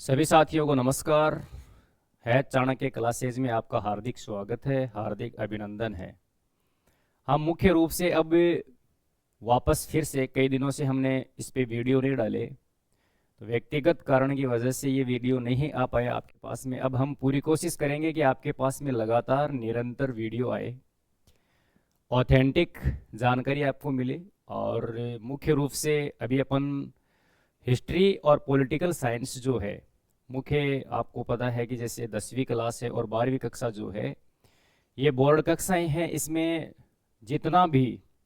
सभी साथियों को नमस्कार। है चाणक्य क्लासेज में आपका हार्दिक स्वागत है, हार्दिक अभिनंदन है। हम मुख्य रूप से अब वापस फिर से कई दिनों से हमने इस पे वीडियो नहीं डाले, तो व्यक्तिगत कारण की वजह से ये वीडियो नहीं आ पाया आपके पास में। अब हम पूरी कोशिश करेंगे कि आपके पास में लगातार निरंतर वीडियो आए, ऑथेंटिक जानकारी आपको मिले। और मुख्य रूप से अभी अपन हिस्ट्री और पॉलिटिकल साइंस जो है, मुख्य आपको पता है कि जैसे 10वीं क्लास है और 12वीं कक्षा जो है, ये बोर्ड कक्षाएं हैं। इसमें जितना भी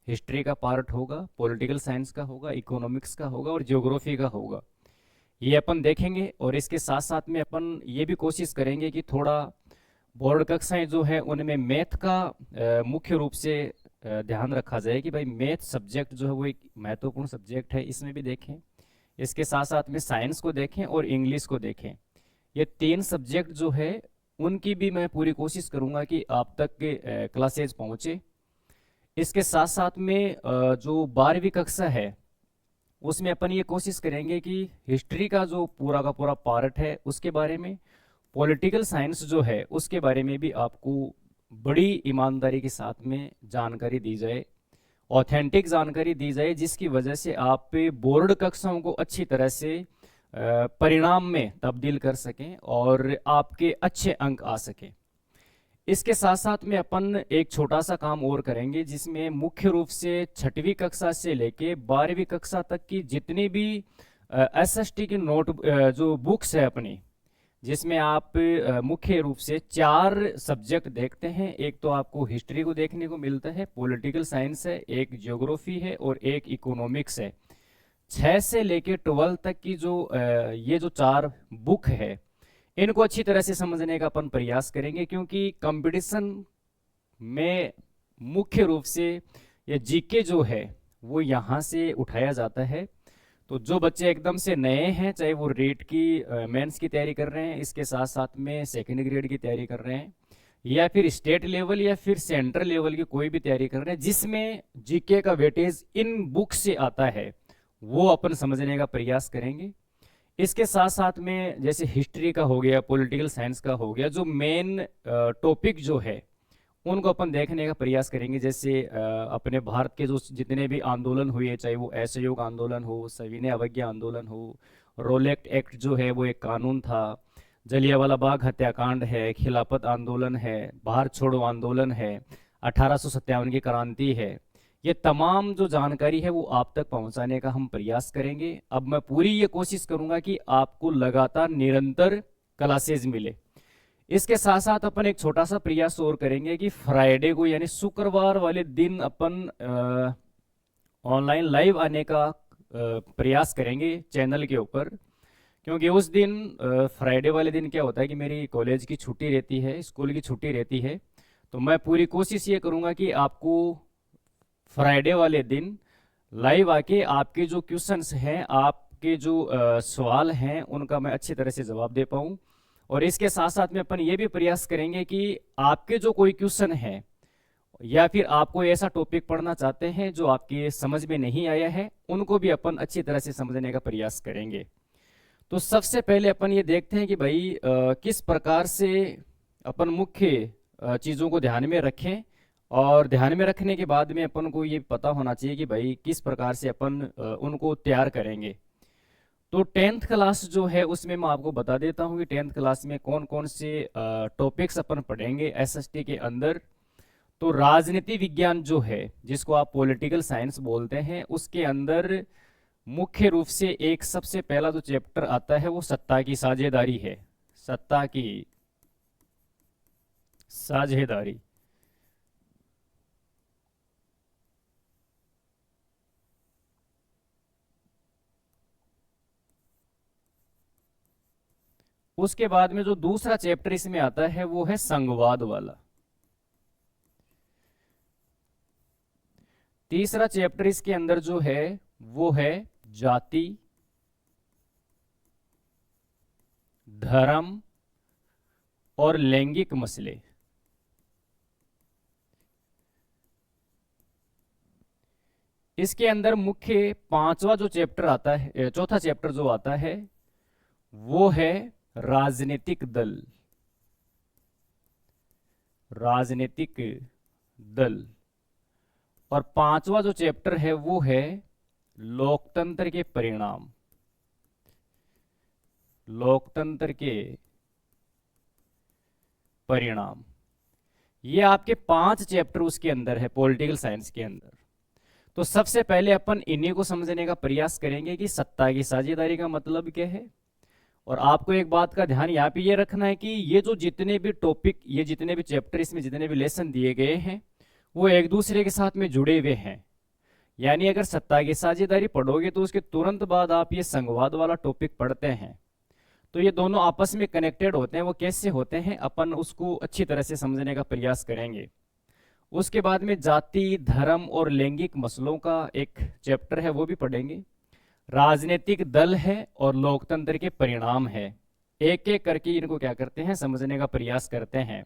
हिस्ट्री का पार्ट होगा, पॉलिटिकल साइंस का होगा, इकोनॉमिक्स का होगा और ज्योग्राफी का होगा, ये अपन देखेंगे। और इसके साथ साथ में अपन ये भी कोशिश करेंगे कि थोड़ा बोर्ड कक्षाएं जो है उनमें मैथ का मुख्य रूप से ध्यान रखा जाए कि भाई मैथ सब्जेक्ट जो है वो एक महत्वपूर्ण सब्जेक्ट है, इसमें भी देखें। इसके साथ साथ में साइंस को देखें और इंग्लिश को देखें। ये तीन सब्जेक्ट जो है उनकी भी मैं पूरी कोशिश करूंगा कि आप तक के क्लासेज पहुंचे। इसके साथ साथ में जो 12वीं कक्षा है उसमें अपन ये कोशिश करेंगे कि हिस्ट्री का जो पूरा का पूरा पार्ट है उसके बारे में, पॉलिटिकल साइंस जो है उसके बारे में भी आपको बड़ी ईमानदारी के साथ में जानकारी दी जाए, ऑथेंटिक जानकारी दी जाए, जिसकी वजह से आप बोर्ड कक्षाओं को अच्छी तरह से परिणाम में तब्दील कर सकें और आपके अच्छे अंक आ सकें। इसके साथ साथ में अपन एक छोटा सा काम और करेंगे, जिसमें मुख्य रूप से 6वीं कक्षा से लेके 12वीं कक्षा तक की जितनी भी एसएसटी की नोट जो बुक्स है अपनी, जिसमें आप मुख्य रूप से 4 सब्जेक्ट देखते हैं। एक तो आपको हिस्ट्री को देखने को मिलता है, पॉलिटिकल साइंस है, एक ज्योग्राफी है और एक इकोनॉमिक्स है। 6 से लेके 12 तक की जो ये जो 4 बुक है, इनको अच्छी तरह से समझने का अपन प्रयास करेंगे, क्योंकि कंपटीशन में मुख्य रूप से ये जीके जो है वो यहाँ से उठाया जाता है। तो जो बच्चे एकदम से नए हैं, चाहे वो रीट की मेंस की तैयारी कर रहे हैं, इसके साथ साथ में सेकेंड ग्रेड की तैयारी कर रहे हैं, या फिर स्टेट लेवल या फिर सेंट्रल लेवल की कोई भी तैयारी कर रहे हैं जिसमें जीके का वेटेज इन बुक से आता है, वो अपन समझने का प्रयास करेंगे। इसके साथ साथ में जैसे हिस्ट्री का हो गया, पॉलिटिकल साइंस का हो गया, जो मेन टॉपिक जो है उनको अपन देखने का प्रयास करेंगे। जैसे अपने भारत के जो जितने भी आंदोलन हुए, चाहे वो असहयोग आंदोलन हो, सविनय अवज्ञा आंदोलन हो, रोलेक्ट एक्ट जो है वो एक कानून था, जलियांवाला बाग हत्याकांड है, खिलाफत आंदोलन है, भारत छोड़ो आंदोलन है, 1857 की क्रांति है, ये तमाम जो जानकारी है वो आप तक पहुंचाने का हम प्रयास करेंगे। अब मैं पूरी ये कोशिश करूंगा कि आपको लगातार निरंतर क्लासेज मिले। इसके साथ साथ अपन एक छोटा सा प्रयास और करेंगे कि फ्राइडे को यानी शुक्रवार वाले दिन अपन ऑनलाइन लाइव आने का प्रयास करेंगे चैनल के ऊपर। क्योंकि उस दिन फ्राइडे वाले दिन क्या होता है कि मेरी कॉलेज की छुट्टी रहती है, स्कूल की छुट्टी रहती है। तो मैं पूरी कोशिश ये करूँगा कि आपको फ्राइडे वाले दिन लाइव आके आपके जो क्वेश्चंस हैं, आपके जो सवाल हैं, उनका मैं अच्छी तरह से जवाब दे पाऊँ। और इसके साथ साथ में अपन ये भी प्रयास करेंगे कि आपके जो कोई क्वेश्चन है या फिर आप कोई ऐसा टॉपिक पढ़ना चाहते हैं जो आपके समझ में नहीं आया है, उनको भी अपन अच्छी तरह से समझने का प्रयास करेंगे। तो सबसे पहले अपन ये देखते हैं कि भाई किस प्रकार से अपन मुख्य चीज़ों को ध्यान में रखें। और ध्यान में रखने के बाद में अपन को ये पता होना चाहिए कि भाई किस प्रकार से अपन उनको तैयार करेंगे। तो 10th क्लास जो है उसमें मैं आपको बता देता हूँ कि 10th क्लास में कौन कौन से टॉपिक्स अपन पढ़ेंगे एसएसटी के अंदर। तो राजनीति विज्ञान जो है, जिसको आप पॉलिटिकल साइंस बोलते हैं, उसके अंदर मुख्य रूप से एक सबसे पहला जो चैप्टर आता है वो सत्ता की साझेदारी है। सत्ता की साझेदारी। उसके बाद में जो दूसरा चैप्टर इसमें आता है वो है संघवाद वाला। तीसरा चैप्टर इसके अंदर जो है वो है जाति, धर्म और लैंगिक मसले। इसके अंदर मुख्य पांचवा जो चैप्टर आता है, चौथा चैप्टर जो आता है वो है राजनीतिक दल। राजनीतिक दल। और पांचवा जो चैप्टर है वो है लोकतंत्र के परिणाम। लोकतंत्र के परिणाम। ये आपके 5 चैप्टर उसके अंदर है, पॉलिटिकल साइंस के अंदर। तो सबसे पहले अपन इन्हीं को समझने का प्रयास करेंगे कि सत्ता की साझेदारी का मतलब क्या है। और आपको एक बात का ध्यान यहाँ पे ये रखना है कि ये जो जितने भी टॉपिक, ये जितने भी चैप्टर, इसमें जितने भी लेसन दिए गए हैं वो एक दूसरे के साथ में जुड़े हुए हैं। यानी अगर सत्ता की साझेदारी पढ़ोगे तो उसके तुरंत बाद आप ये संघवाद वाला टॉपिक पढ़ते हैं, तो ये दोनों आपस में कनेक्टेड होते हैं। वो कैसे होते हैं अपन उसको अच्छी तरह से समझने का प्रयास करेंगे। उसके बाद में जाति, धर्म और लैंगिक मसलों का एक चैप्टर है, वो भी पढ़ेंगे। राजनीतिक दल है और लोकतंत्र के परिणाम है। एक एक करके इनको क्या करते हैं, समझने का प्रयास करते हैं।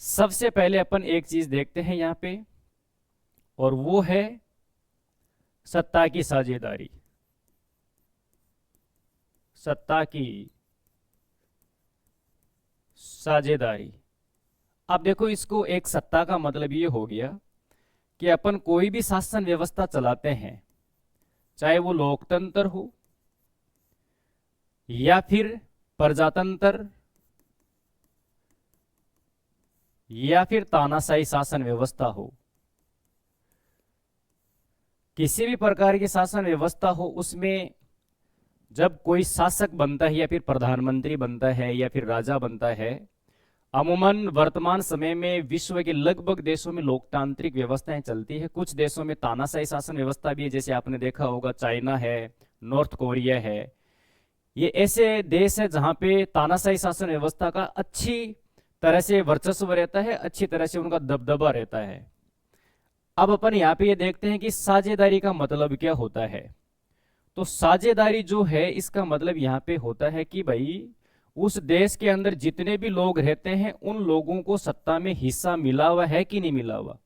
सबसे पहले अपन एक चीज देखते हैं यहाँ पे, और वो है सत्ता की साझेदारी। सत्ता की साझेदारी। अब देखो, इसको एक सत्ता का मतलब ये हो गया कि अपन कोई भी शासन व्यवस्था चलाते हैं, चाहे वो लोकतंत्र हो या फिर प्रजातंत्र या फिर तानाशाही शासन व्यवस्था हो, किसी भी प्रकार की शासन व्यवस्था हो, उसमें जब कोई शासक बनता है या फिर प्रधानमंत्री बनता है या फिर राजा बनता है, अमूमन वर्तमान समय में विश्व के लगभग देशों में लोकतांत्रिक व्यवस्थाएं चलती है। कुछ देशों में तानाशाही शासन व्यवस्था भी है, जैसे आपने देखा होगा चाइना है, नॉर्थ कोरिया है। ये ऐसे देश है जहां पे तानाशाही शासन व्यवस्था का अच्छी तरह से वर्चस्व रहता है, अच्छी तरह से उनका दबदबा रहता है। अब अपन यहाँ पे ये देखते हैं कि साझेदारी का मतलब क्या होता है। तो साझेदारी जो है, इसका मतलब यहाँ पे होता है कि भाई उस देश के अंदर जितने भी लोग रहते हैं उन लोगों को सत्ता में हिस्सा मिला हुआ है कि नहीं मिला हुआ,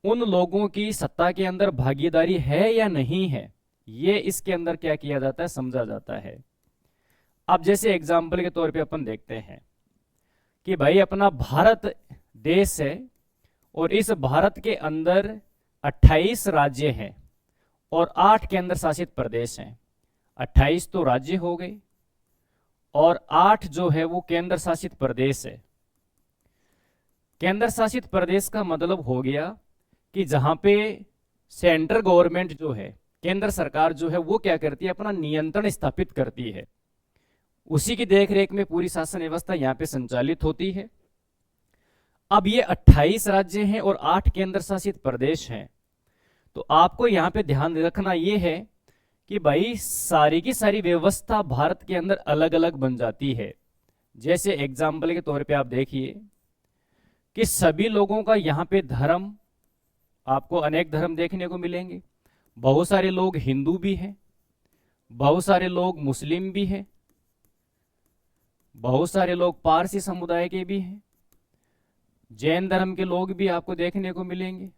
उन लोगों की सत्ता के अंदर भागीदारी है या नहीं है, ये इसके अंदर क्या किया जाता है, समझा जाता है। अब जैसे एग्जाम्पल के तौर पे अपन देखते हैं कि भाई अपना भारत देश है और इस भारत के अंदर 28 राज्य हैं और 8 केंद्र शासित प्रदेश हैं। 28 तो राज्य हो गए और 8 जो है वो केंद्र शासित प्रदेश है। केंद्र शासित प्रदेश का मतलब हो गया कि जहां पे सेंट्रल गवर्नमेंट जो है, केंद्र सरकार जो है, वो क्या करती है, अपना नियंत्रण स्थापित करती है। उसी की देखरेख में पूरी शासन व्यवस्था यहाँ पे संचालित होती है। अब ये 28 राज्य हैं और 8 केंद्र शासित प्रदेश हैं। तो आपको यहाँ पे ध्यान रखना ये है कि भाई सारी की सारी व्यवस्था भारत के अंदर अलग अलग बन जाती है। जैसे एग्जाम्पल के तौर पे आप देखिए कि सभी लोगों का यहाँ पे धर्म, आपको अनेक धर्म देखने को मिलेंगे। बहुत सारे लोग हिंदू भी हैं, बहुत सारे लोग मुस्लिम भी हैं, बहुत सारे लोग पारसी समुदाय के भी हैं, जैन धर्म के लोग भी आपको देखने को मिलेंगे,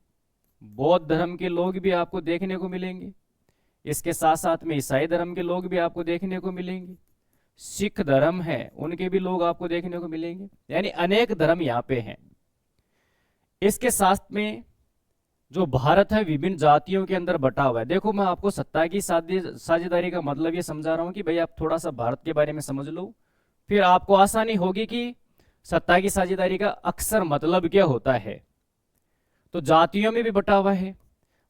बौद्ध धर्म के लोग भी आपको देखने को मिलेंगे। इसके साथ साथ में ईसाई धर्म के लोग भी आपको देखने को मिलेंगे, सिख धर्म है उनके भी लोग आपको देखने को मिलेंगे। यानी अनेक धर्म यहाँ पे हैं। इसके साथ में जो भारत है विभिन्न जातियों के अंदर बटा हुआ है। देखो, मैं आपको सत्ता की साझेदारी का मतलब ये समझा रहा हूँ कि भाई आप थोड़ा सा भारत के बारे में समझ लो, फिर आपको आसानी होगी कि सत्ता की साझेदारी का अक्सर मतलब क्या होता है। तो जातियों में भी बटा हुआ है।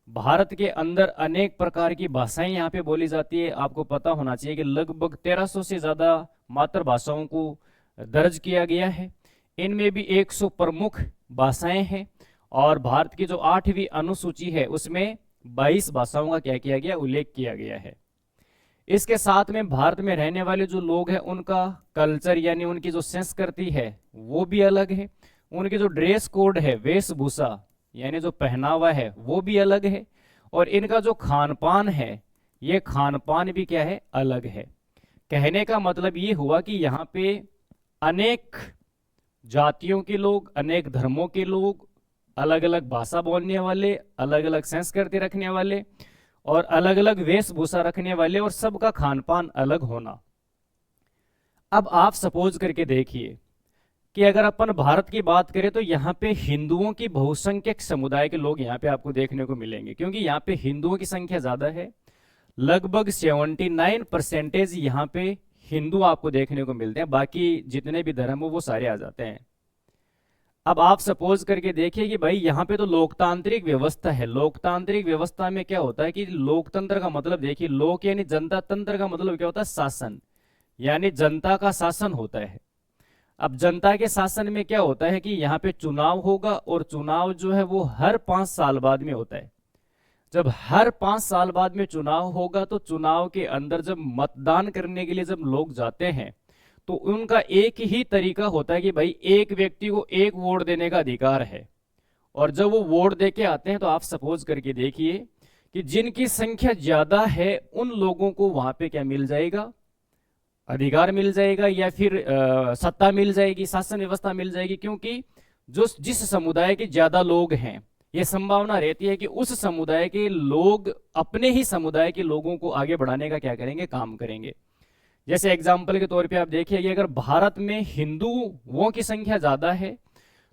भारत के अंदर अनेक प्रकार की भाषाएं यहाँ पे बोली जाती है। आपको पता होना चाहिए कि लगभग 1300 से ज्यादा मातृभाषाओं को दर्ज किया गया है। इनमें भी 100 प्रमुख भाषाएं हैं और भारत की जो 8वीं अनुसूची है उसमें 22 भाषाओं का क्या किया गया, उल्लेख किया गया है। इसके साथ में भारत में रहने वाले जो लोग हैं उनका कल्चर यानी उनकी जो संस्कृति है वो भी अलग है। उनके जो ड्रेस कोड है, वेशभूषा यानी जो पहनावा है वो भी अलग है। और इनका जो खान पान है, ये खान पान भी क्या है, अलग है। कहने का मतलब ये हुआ कि यहाँ पे अनेक जातियों के लोग, अनेक धर्मों के लोग, अलग अलग भाषा बोलने वाले, अलग अलग संस्कृति रखने वाले और अलग अलग वेशभूषा रखने वाले, और सबका खान पान अलग होना, अब आप सपोज करके देखिए कि अगर अपन भारत की बात करें तो यहाँ पे हिंदुओं की बहुसंख्यक समुदाय के लोग यहाँ पे आपको देखने को मिलेंगे, क्योंकि यहाँ पे हिंदुओं की संख्या ज्यादा है। लगभग 79% यहाँ पे हिंदू आपको देखने को मिलते हैं, बाकी जितने भी धर्म हो वो सारे आ जाते हैं। अब आप सपोज करके देखिए कि भाई यहाँ पे तो लोकतांत्रिक व्यवस्था है। लोकतांत्रिक व्यवस्था में क्या होता है कि लोकतंत्र का मतलब देखिए, लोक यानी जनता, तंत्र का मतलब क्या होता है, शासन, यानी जनता का शासन होता है। अब जनता के शासन में क्या होता है कि यहाँ पे चुनाव होगा, और चुनाव जो है वो हर 5 साल बाद में होता है। जब हर 5 साल बाद में चुनाव होगा तो चुनाव के अंदर जब मतदान करने के लिए जब लोग जाते हैं तो उनका एक ही तरीका होता है कि भाई एक व्यक्ति को एक वोट देने का अधिकार है। और जब वो वोट दे के आते हैं तो आप सपोज करके देखिए कि जिनकी संख्या ज्यादा है उन लोगों को वहां पे क्या मिल जाएगा, अधिकार मिल जाएगा, या फिर सत्ता मिल जाएगी, शासन व्यवस्था मिल जाएगी। क्योंकि जो जिस समुदाय के ज्यादा लोग हैं, यह संभावना रहती है कि उस समुदाय के लोग अपने ही समुदाय के लोगों को आगे बढ़ाने का क्या करेंगे, काम करेंगे। जैसे एग्जाम्पल के तौर पे आप देखिए कि अगर भारत में हिंदुओं की संख्या ज्यादा है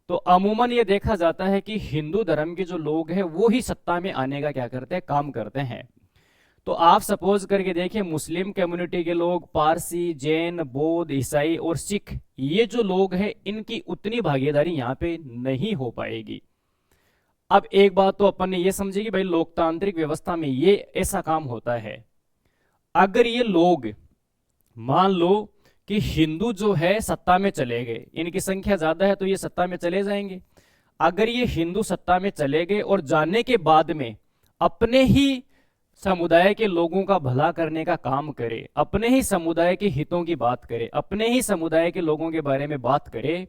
तो अमूमन ये देखा जाता है कि हिंदू धर्म के जो लोग हैं वो ही सत्ता में आने का क्या करते हैं, काम करते हैं। तो आप सपोज करके देखिए मुस्लिम कम्युनिटी के लोग, पारसी, जैन, बौद्ध, ईसाई और सिख, ये जो लोग हैं इनकी उतनी भागीदारी यहाँ पे नहीं हो पाएगी। अब एक बात तो अपन ने ये समझी कि भाई लोकतांत्रिक व्यवस्था में ये ऐसा काम होता है। अगर ये लोग मान लो कि हिंदू जो है सत्ता में चले गए, इनकी संख्या ज्यादा है तो ये सत्ता में चले जाएंगे। अगर ये हिंदू सत्ता में चले गए और जाने के बाद में अपने ही समुदाय के लोगों का भला करने का काम करे, अपने ही समुदाय के हितों की बात करे, अपने ही समुदाय के लोगों के बारे में बात करे,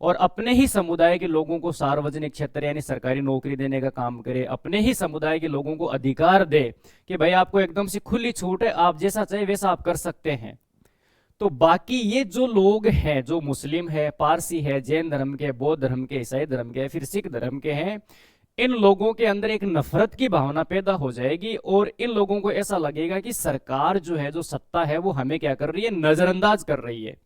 और अपने ही समुदाय के लोगों को सार्वजनिक क्षेत्र यानी सरकारी नौकरी देने का काम करे, अपने ही समुदाय के लोगों को अधिकार दे कि भाई आपको एकदम से खुली छूट है, आप जैसा चाहे वैसा आप कर सकते हैं। तो बाकी ये जो लोग हैं, जो मुस्लिम है, पारसी है, जैन धर्म के, बौद्ध धर्म के, ईसाई धर्म के, फिर सिख धर्म के हैं, इन लोगों के अंदर एक नफरत की भावना पैदा हो जाएगी और इन लोगों को ऐसा लगेगा कि सरकार जो है, जो सत्ता है, वो हमें क्या कर रही है, नजरअंदाज कर रही है।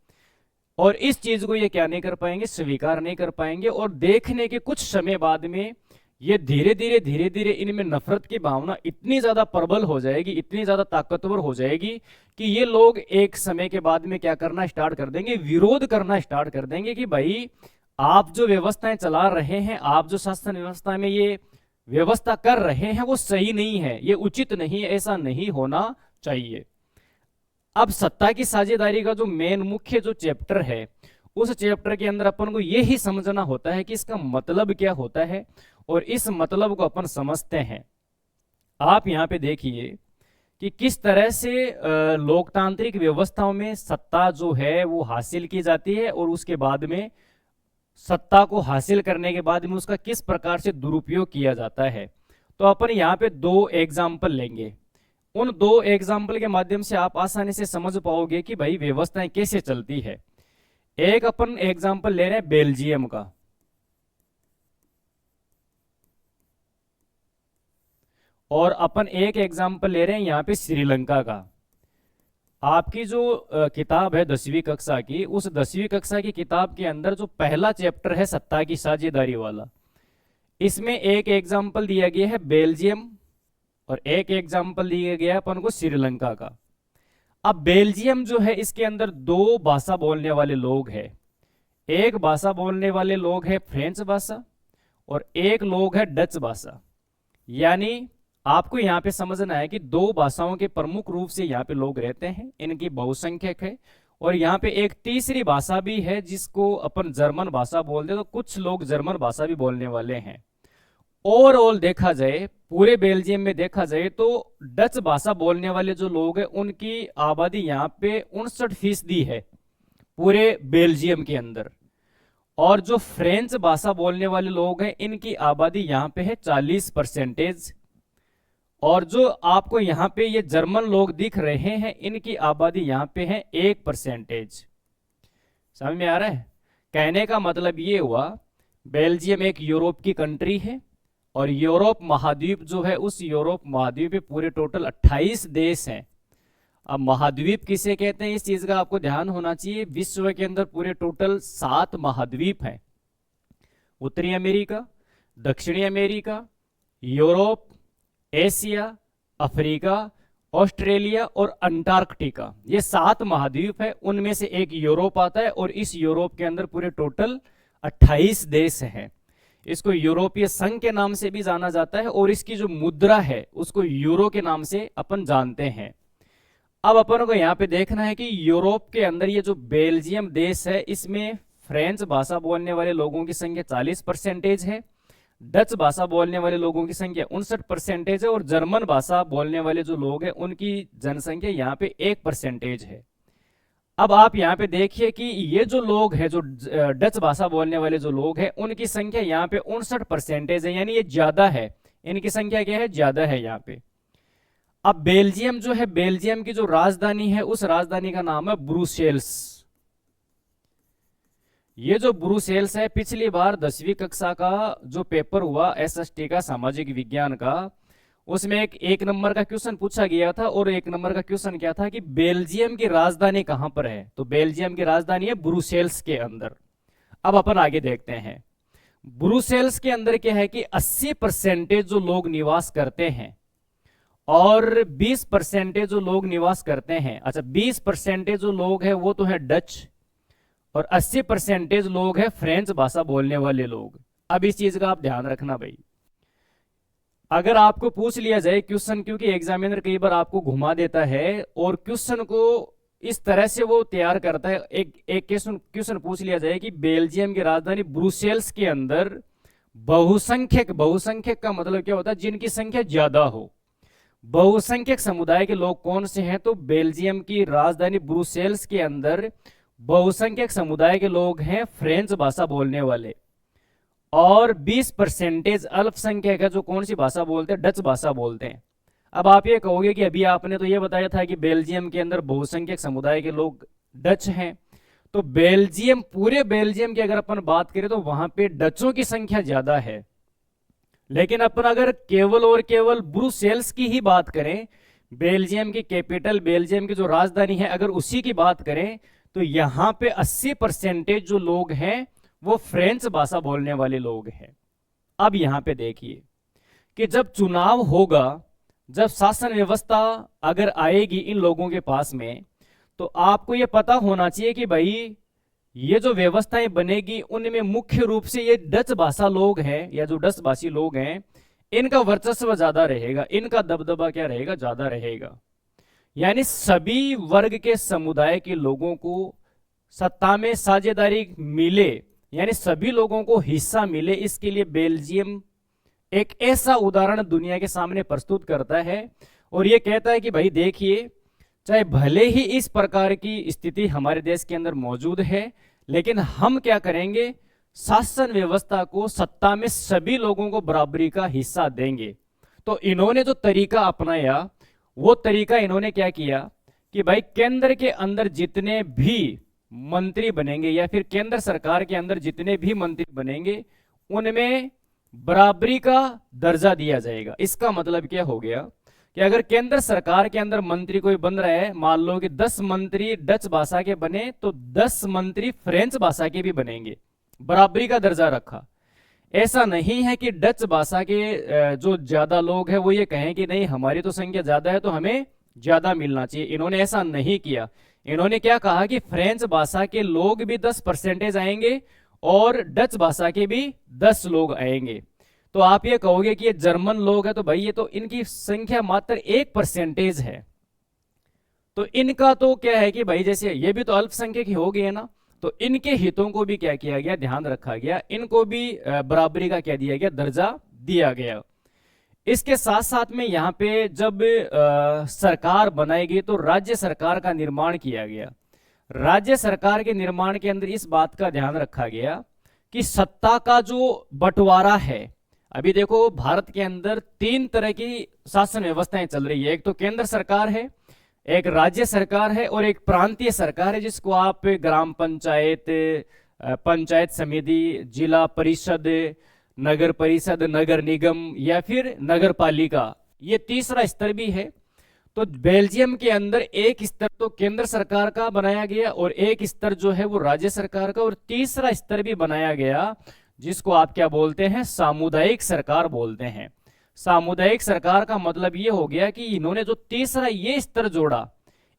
और इस चीज को ये क्या नहीं कर पाएंगे, स्वीकार नहीं कर पाएंगे। और देखने के कुछ समय बाद में ये धीरे धीरे इनमें नफरत की भावना इतनी ज्यादा प्रबल हो जाएगी, इतनी ज्यादा ताकतवर हो जाएगी कि ये लोग एक समय के बाद में क्या करना स्टार्ट कर देंगे, विरोध करना स्टार्ट कर देंगे कि भाई आप जो व्यवस्थाएं चला रहे हैं, आप जो शासन व्यवस्था में ये व्यवस्था कर रहे हैं वो सही नहीं है, ये उचित नहीं है, ऐसा नहीं होना चाहिए। अब सत्ता की साझेदारी का जो मेन मुख्य जो चैप्टर है, उस चैप्टर के अंदर अपन को ये ही समझना होता है कि इसका मतलब क्या होता है, और इस मतलब को अपन समझते हैं। आप यहाँ पे देखिए कि किस तरह से लोकतांत्रिक व्यवस्थाओं में सत्ता जो है वो हासिल की जाती है, और उसके बाद में सत्ता को हासिल करने के बाद में उसका किस प्रकार से दुरुपयोग किया जाता है। तो अपन यहाँ पे 2 एग्जाम्पल लेंगे। उन 2 एग्जाम्पल के माध्यम से आप आसानी से समझ पाओगे कि भाई व्यवस्थाएं कैसे चलती है। एक अपन एग्जाम्पल ले रहे हैं बेल्जियम का, और अपन एक एग्जाम्पल ले रहे हैं यहाँ पे श्रीलंका का। आपकी जो किताब है 10वीं कक्षा की, उस 10वीं कक्षा की किताब के अंदर जो पहला चैप्टर है सत्ता की साझेदारी वाला, इसमें एक एग्जाम्पल दिया गया है बेल्जियम और एक एग्जाम्पल दिया गया है अपन को श्रीलंका का। अब बेल्जियम जो है इसके अंदर 2 भाषा बोलने वाले लोग हैं। एक भाषा बोलने वाले लोग है फ्रेंच भाषा और एक लोग है डच भाषा। यानी आपको यहाँ पे समझना है कि 2 भाषाओं के प्रमुख रूप से यहाँ पे लोग रहते हैं, इनकी बहुसंख्यक है। और यहाँ पे एक तीसरी भाषा भी है जिसको अपन जर्मन भाषा बोलते हैं, तो कुछ लोग जर्मन भाषा भी बोलने वाले हैं। ओवरऑल देखा जाए, पूरे बेल्जियम में देखा जाए तो डच भाषा बोलने वाले जो लोग हैं उनकी आबादी यहाँ पे 59% है पूरे बेल्जियम के अंदर, और जो फ्रेंच भाषा बोलने वाले लोग हैं इनकी आबादी यहाँ पे है 40%, और जो आपको यहाँ पे ये जर्मन लोग दिख रहे हैं इनकी आबादी यहाँ पे है 1%। समझ में आ रहा है? कहने का मतलब ये हुआ, बेल्जियम एक यूरोप की कंट्री है, और यूरोप महाद्वीप जो है, उस यूरोप महाद्वीप पे पूरे टोटल 28 देश हैं। अब महाद्वीप किसे कहते हैं, इस चीज का आपको ध्यान होना चाहिए। विश्व के अंदर पूरे टोटल 7 महाद्वीप हैं। उत्तरी अमेरिका, दक्षिणी America, Europe, Asia, Africa, Australia और अंटार्कटिका, ये 7 महाद्वीप है। उनमें से एक यूरोप आता है और इस यूरोप के अंदर पूरे टोटल 28 देश हैं। इसको यूरोपीय संघ के नाम से भी जाना जाता है और इसकी जो मुद्रा है उसको यूरो के नाम से अपन जानते हैं। अब अपन को यहाँ पे देखना है कि यूरोप के अंदर ये जो बेल्जियम देश है, इसमें फ्रेंच भाषा बोलने वाले लोगों की संख्या 40% है, डच भाषा बोलने वाले लोगों की संख्या 59% है और जर्मन भाषा बोलने वाले जो लोग हैं उनकी जनसंख्या यहाँ पे 1% है। अब आप यहाँ पे देखिए कि ये जो लोग हैं, जो डच भाषा बोलने वाले जो लोग हैं, उनकी संख्या यहाँ पे 59% है, यानी ये ज्यादा है। इनकी संख्या क्या है, ज्यादा है यहाँ पे। अब बेल्जियम जो है, बेल्जियम की जो राजधानी है उस राजधानी का नाम है ब्रुसेल्स। ये जो ब्रुसेल्स है, पिछली बार 10वीं कक्षा का जो पेपर हुआ एसएसटी का, सामाजिक विज्ञान का, उसमें एक नंबर का क्वेश्चन पूछा गया था और 1 नंबर का क्वेश्चन क्या था कि बेल्जियम की राजधानी कहां पर है। तो बेल्जियम की राजधानी है ब्रुसेल्स के अंदर। अब अपन आगे देखते हैं। ब्रुसेल्स के अंदर क्या है कि 80% जो लोग निवास करते हैं और 20% जो लोग निवास करते हैं, अच्छा 20% जो लोग हैं वो तो है डच और 80% लोग हैं फ्रेंच भाषा बोलने वाले लोग। अब इस चीज का आप ध्यान रखना भाई। अगर आपको पूछ लिया जाए क्वेश्चन, क्योंकि एग्जामिनर कई बार आपको घुमा देता है और क्वेश्चन को इस तरह से वो तैयार करता है, एक क्वेश्चन पूछ लिया जाए कि बेल्जियम की राजधानी ब्रुसेल्स के अंदर बहुसंख्यक का मतलब क्या होता है, जिनकी संख्या ज्यादा हो। बहुसंख्यक समुदाय के लोग कौन से हैं, तो बेल्जियम की राजधानी ब्रुसेल्स के अंदर बहुसंख्यक समुदाय के लोग हैं फ्रेंच भाषा बोलने वाले, और 20% अल्पसंख्यक है जो कौन सी भाषा बोलते हैं, डच भाषा बोलते हैं। अब आप ये कहोगे कि अभी आपने तो ये बताया था कि बेल्जियम के अंदर बहुसंख्यक समुदाय के लोग डच हैं, तो बेल्जियम, पूरे बेल्जियम की अगर अपन बात करें तो वहां पे डचों की संख्या ज्यादा है। लेकिन अपन अगर केवल और केवल ब्रुसेल्स की ही बात करें, बेल्जियम की कैपिटल, बेल्जियम की जो राजधानी है, अगर उसी की बात करें तो यहाँ पे 80% जो लोग हैं वो फ्रेंच भाषा बोलने वाले लोग हैं। अब यहाँ पे देखिए कि जब चुनाव होगा, जब शासन व्यवस्था अगर आएगी इन लोगों के पास में, तो आपको ये पता होना चाहिए कि भाई ये जो व्यवस्थाएं बनेगी उनमें मुख्य रूप से ये डच भाषा लोग हैं या जो डच भाषी लोग हैं, इनका वर्चस्व ज्यादा रहेगा, इनका दबदबा क्या रहेगा, ज्यादा रहेगा। यानी सभी वर्ग के समुदाय के लोगों को सत्ता में साझेदारी मिले, यानी सभी लोगों को हिस्सा मिले, इसके लिए बेल्जियम एक ऐसा उदाहरण दुनिया के सामने प्रस्तुत करता है और ये कहता है कि भाई देखिए, चाहे भले ही इस प्रकार की स्थिति हमारे देश के अंदर मौजूद है, लेकिन हम क्या करेंगे, शासन व्यवस्था को, सत्ता में सभी लोगों को बराबरी का हिस्सा देंगे। तो इन्होंने जो तरीका अपनाया, वो तरीका इन्होंने क्या किया कि भाई केंद्र के अंदर जितने भी मंत्री बनेंगे या फिर केंद्र सरकार के अंदर जितने भी मंत्री बनेंगे उनमें बराबरी का दर्जा दिया जाएगा। इसका मतलब क्या हो गया कि अगर केंद्र सरकार के अंदर मंत्री कोई बन रहा है, मान लो कि 10 मंत्री डच भाषा के बने तो 10 मंत्री फ्रेंच भाषा के भी बनेंगे, बराबरी का दर्जा रखा। ऐसा नहीं है कि डच भाषा के जो ज्यादा लोग हैं वो ये कहें कि नहीं हमारी तो संख्या ज्यादा है तो हमें ज्यादा मिलना चाहिए। इन्होंने ऐसा नहीं किया। इन्होंने क्या कहा कि फ्रेंच भाषा के लोग भी 10% आएंगे और डच भाषा के भी 10 लोग आएंगे। तो आप ये कहोगे कि ये जर्मन लोग हैं, तो भाई ये तो इनकी संख्या मात्र 1% है, तो इनका तो क्या है कि भाई जैसे ये भी तो अल्पसंख्यक ही हो गए ना, तो इनके हितों को भी क्या किया गया, ध्यान रखा गया, इनको भी बराबरी का क्या दिया गया, दर्जा दिया गया। इसके साथ साथ में यहाँ पे जब सरकार बनाई गई तो राज्य सरकार का निर्माण किया गया। राज्य सरकार के निर्माण के अंदर इस बात का ध्यान रखा गया कि सत्ता का जो बंटवारा है, अभी देखो भारत के अंदर 3 तरह की शासन व्यवस्थाएं चल रही है। एक तो केंद्र सरकार है, एक राज्य सरकार है और एक प्रांतीय सरकार है, जिसको आप ग्राम पंचायत, पंचायत समिति, जिला परिषद, नगर परिषद, नगर निगम या फिर नगर पालिका, ये तीसरा स्तर भी है। तो बेल्जियम के अंदर एक स्तर तो केंद्र सरकार का बनाया गया और एक स्तर जो है वो राज्य सरकार का, और तीसरा स्तर भी बनाया गया जिसको आप क्या बोलते हैं, सामुदायिक सरकार बोलते हैं। सामुदायिक सरकार का मतलब ये हो गया कि इन्होंने जो तीसरा ये स्तर जोड़ा,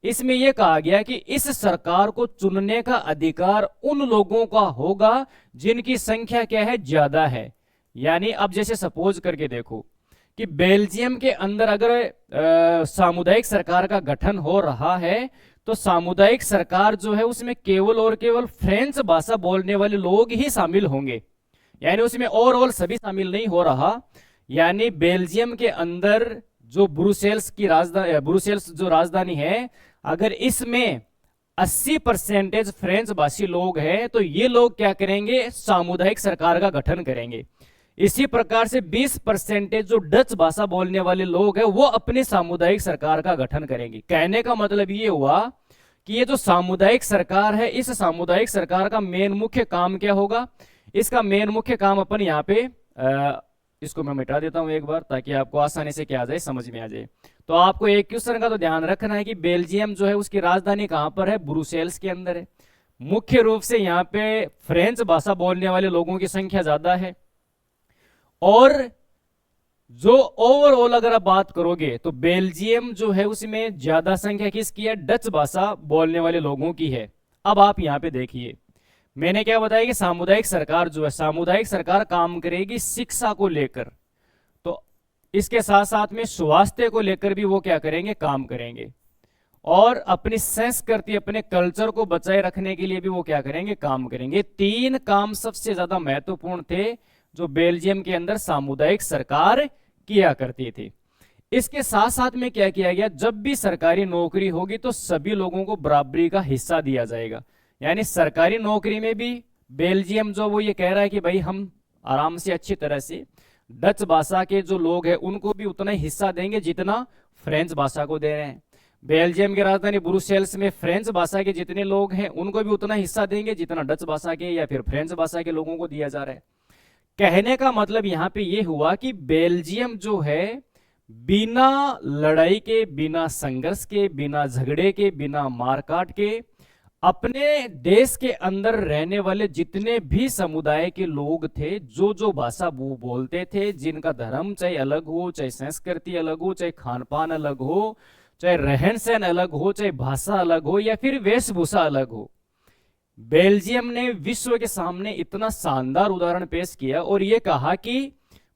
इसमें यह कहा गया कि इस सरकार को चुनने का अधिकार उन लोगों का होगा जिनकी संख्या क्या है, ज्यादा है। यानी अब जैसे सपोज करके देखो कि बेल्जियम के अंदर अगर सामुदायिक सरकार का गठन हो रहा है तो सामुदायिक सरकार जो है उसमें केवल और केवल फ्रेंच भाषा बोलने वाले लोग ही शामिल होंगे, यानी उसमें ओवरऑल सभी शामिल नहीं हो रहा। यानी बेल्जियम के अंदर जो ब्रुसेल्स की राजधानी, ब्रुसेल्स जो राजधानी है, अगर इसमें 80% फ्रेंच भाषी लोग हैं तो ये लोग क्या करेंगे, सामुदायिक सरकार का गठन करेंगे। इसी प्रकार से 20% जो डच भाषा बोलने वाले लोग हैं वो अपनी सामुदायिक सरकार का गठन करेंगे। कहने का मतलब ये हुआ कि ये जो सामुदायिक सरकार है, इस सामुदायिक सरकार का मेन मुख्य काम क्या होगा, इसका मेन मुख्य काम अपन यहाँ पे इसको मैं मिटा देता हूं एक बार ताकि आपको आसानी से क्या आ जाए, समझ में आ जाए। तो आपको एक क्वेश्चन का तो ध्यान रखना है कि बेल्जियम जो है उसकी राजधानी कहां पर है, ब्रुसेल्स के अंदर है। मुख्य रूप से यहाँ पे फ्रेंच भाषा बोलने वाले लोगों की संख्या ज्यादा है, और जो ओवरऑल अगर आप बात करोगे तो बेल्जियम जो है उसमें ज्यादा संख्या किसकी है, डच भाषा बोलने वाले लोगों की है। अब आप यहाँ पे देखिए, मैंने क्या बताया कि सामुदायिक सरकार जो है, सामुदायिक सरकार काम करेगी शिक्षा को लेकर, तो इसके साथ साथ में स्वास्थ्य को लेकर भी वो क्या करेंगे, काम करेंगे, और अपनी संस्कृति, अपने कल्चर को बचाए रखने के लिए भी वो क्या करेंगे, काम करेंगे। तीन काम सबसे ज्यादा महत्वपूर्ण थे जो बेल्जियम के अंदर सामुदायिक सरकार किया करती थी। इसके साथ साथ में क्या किया गया, जब भी सरकारी नौकरी होगी तो सभी लोगों को बराबरी का हिस्सा दिया जाएगा। यानी सरकारी नौकरी में भी बेल्जियम जो वो ये कह रहा है कि भाई हम आराम से अच्छी तरह से डच भाषा के जो लोग हैं उनको भी उतना ही हिस्सा देंगे जितना फ्रेंच भाषा को दे रहे हैं। बेल्जियम की राजधानी ब्रुसेल्स में फ्रेंच भाषा के जितने लोग हैं उनको भी उतना हिस्सा देंगे जितना डच भाषा के या फिर फ्रेंच भाषा के लोगों को दिया जा रहा है। कहने का मतलब यहाँ पे ये हुआ कि बेल्जियम जो है बिना लड़ाई के, बिना संघर्ष के, बिना झगड़े के, बिना मारकाट के अपने देश के अंदर रहने वाले जितने भी समुदाय के लोग थे, जो जो भाषा वो बोलते थे, जिनका धर्म चाहे अलग हो, चाहे संस्कृति अलग हो, चाहे खान पान अलग हो, चाहे रहन सहन अलग हो, चाहे भाषा अलग हो या फिर वेशभूषा अलग हो, बेल्जियम ने विश्व के सामने इतना शानदार उदाहरण पेश किया और यह कहा कि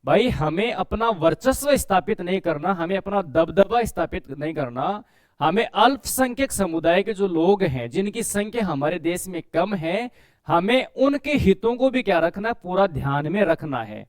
भाई हमें अपना वर्चस्व स्थापित नहीं करना, हमें अपना दबदबा स्थापित नहीं करना, हमें अल्पसंख्यक समुदाय के जो लोग हैं जिनकी संख्या हमारे देश में कम है, हमें उनके हितों को भी क्या रखना, पूरा ध्यान में रखना है।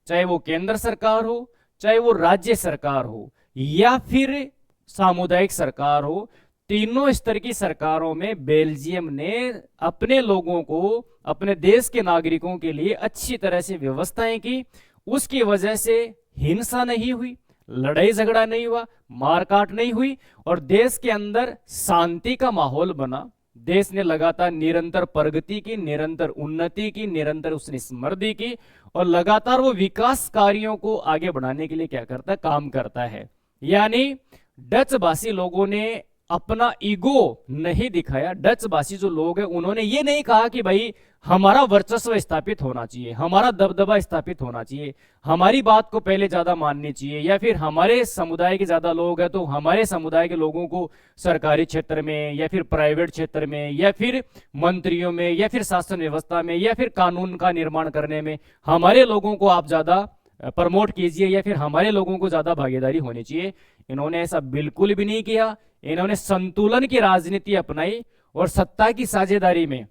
चाहे वो केंद्र सरकार हो, चाहे वो राज्य सरकार हो या फिर सामुदायिक सरकार हो, तीनों स्तर की सरकारों में बेल्जियम ने अपने लोगों को, अपने देश के नागरिकों के लिए अच्छी तरह से व्यवस्थाएं की। उसकी वजह से हिंसा नहीं हुई, लड़ाई झगड़ा नहीं हुआ, मारकाट नहीं हुई और देश के अंदर शांति का माहौल बना। देश ने लगातार निरंतर प्रगति की, निरंतर उन्नति की, निरंतर उसने समृद्धि की और लगातार वो विकास कार्यों को आगे बढ़ाने के लिए क्या करता है, काम करता है। यानी डच भाषी लोगों ने अपना ईगो नहीं दिखाया। डच भाषी जो लोग हैं उन्होंने ये नहीं कहा कि भाई हमारा वर्चस्व स्थापित होना चाहिए, हमारा दबदबा स्थापित होना चाहिए, हमारी बात को पहले ज्यादा माननी चाहिए, या फिर हमारे समुदाय के ज्यादा लोग हैं तो हमारे समुदाय के लोगों को सरकारी क्षेत्र में या फिर प्राइवेट क्षेत्र में या फिर मंत्रियों में या फिर शासन व्यवस्था में या फिर कानून का निर्माण करने में हमारे लोगों को आप ज्यादा प्रमोट कीजिए या फिर हमारे लोगों को ज्यादा भागीदारी होनी चाहिए। इन्होंने ऐसा बिल्कुल भी नहीं किया। इन्होंने संतुलन की राजनीति अपनाई और सत्ता की साझेदारी में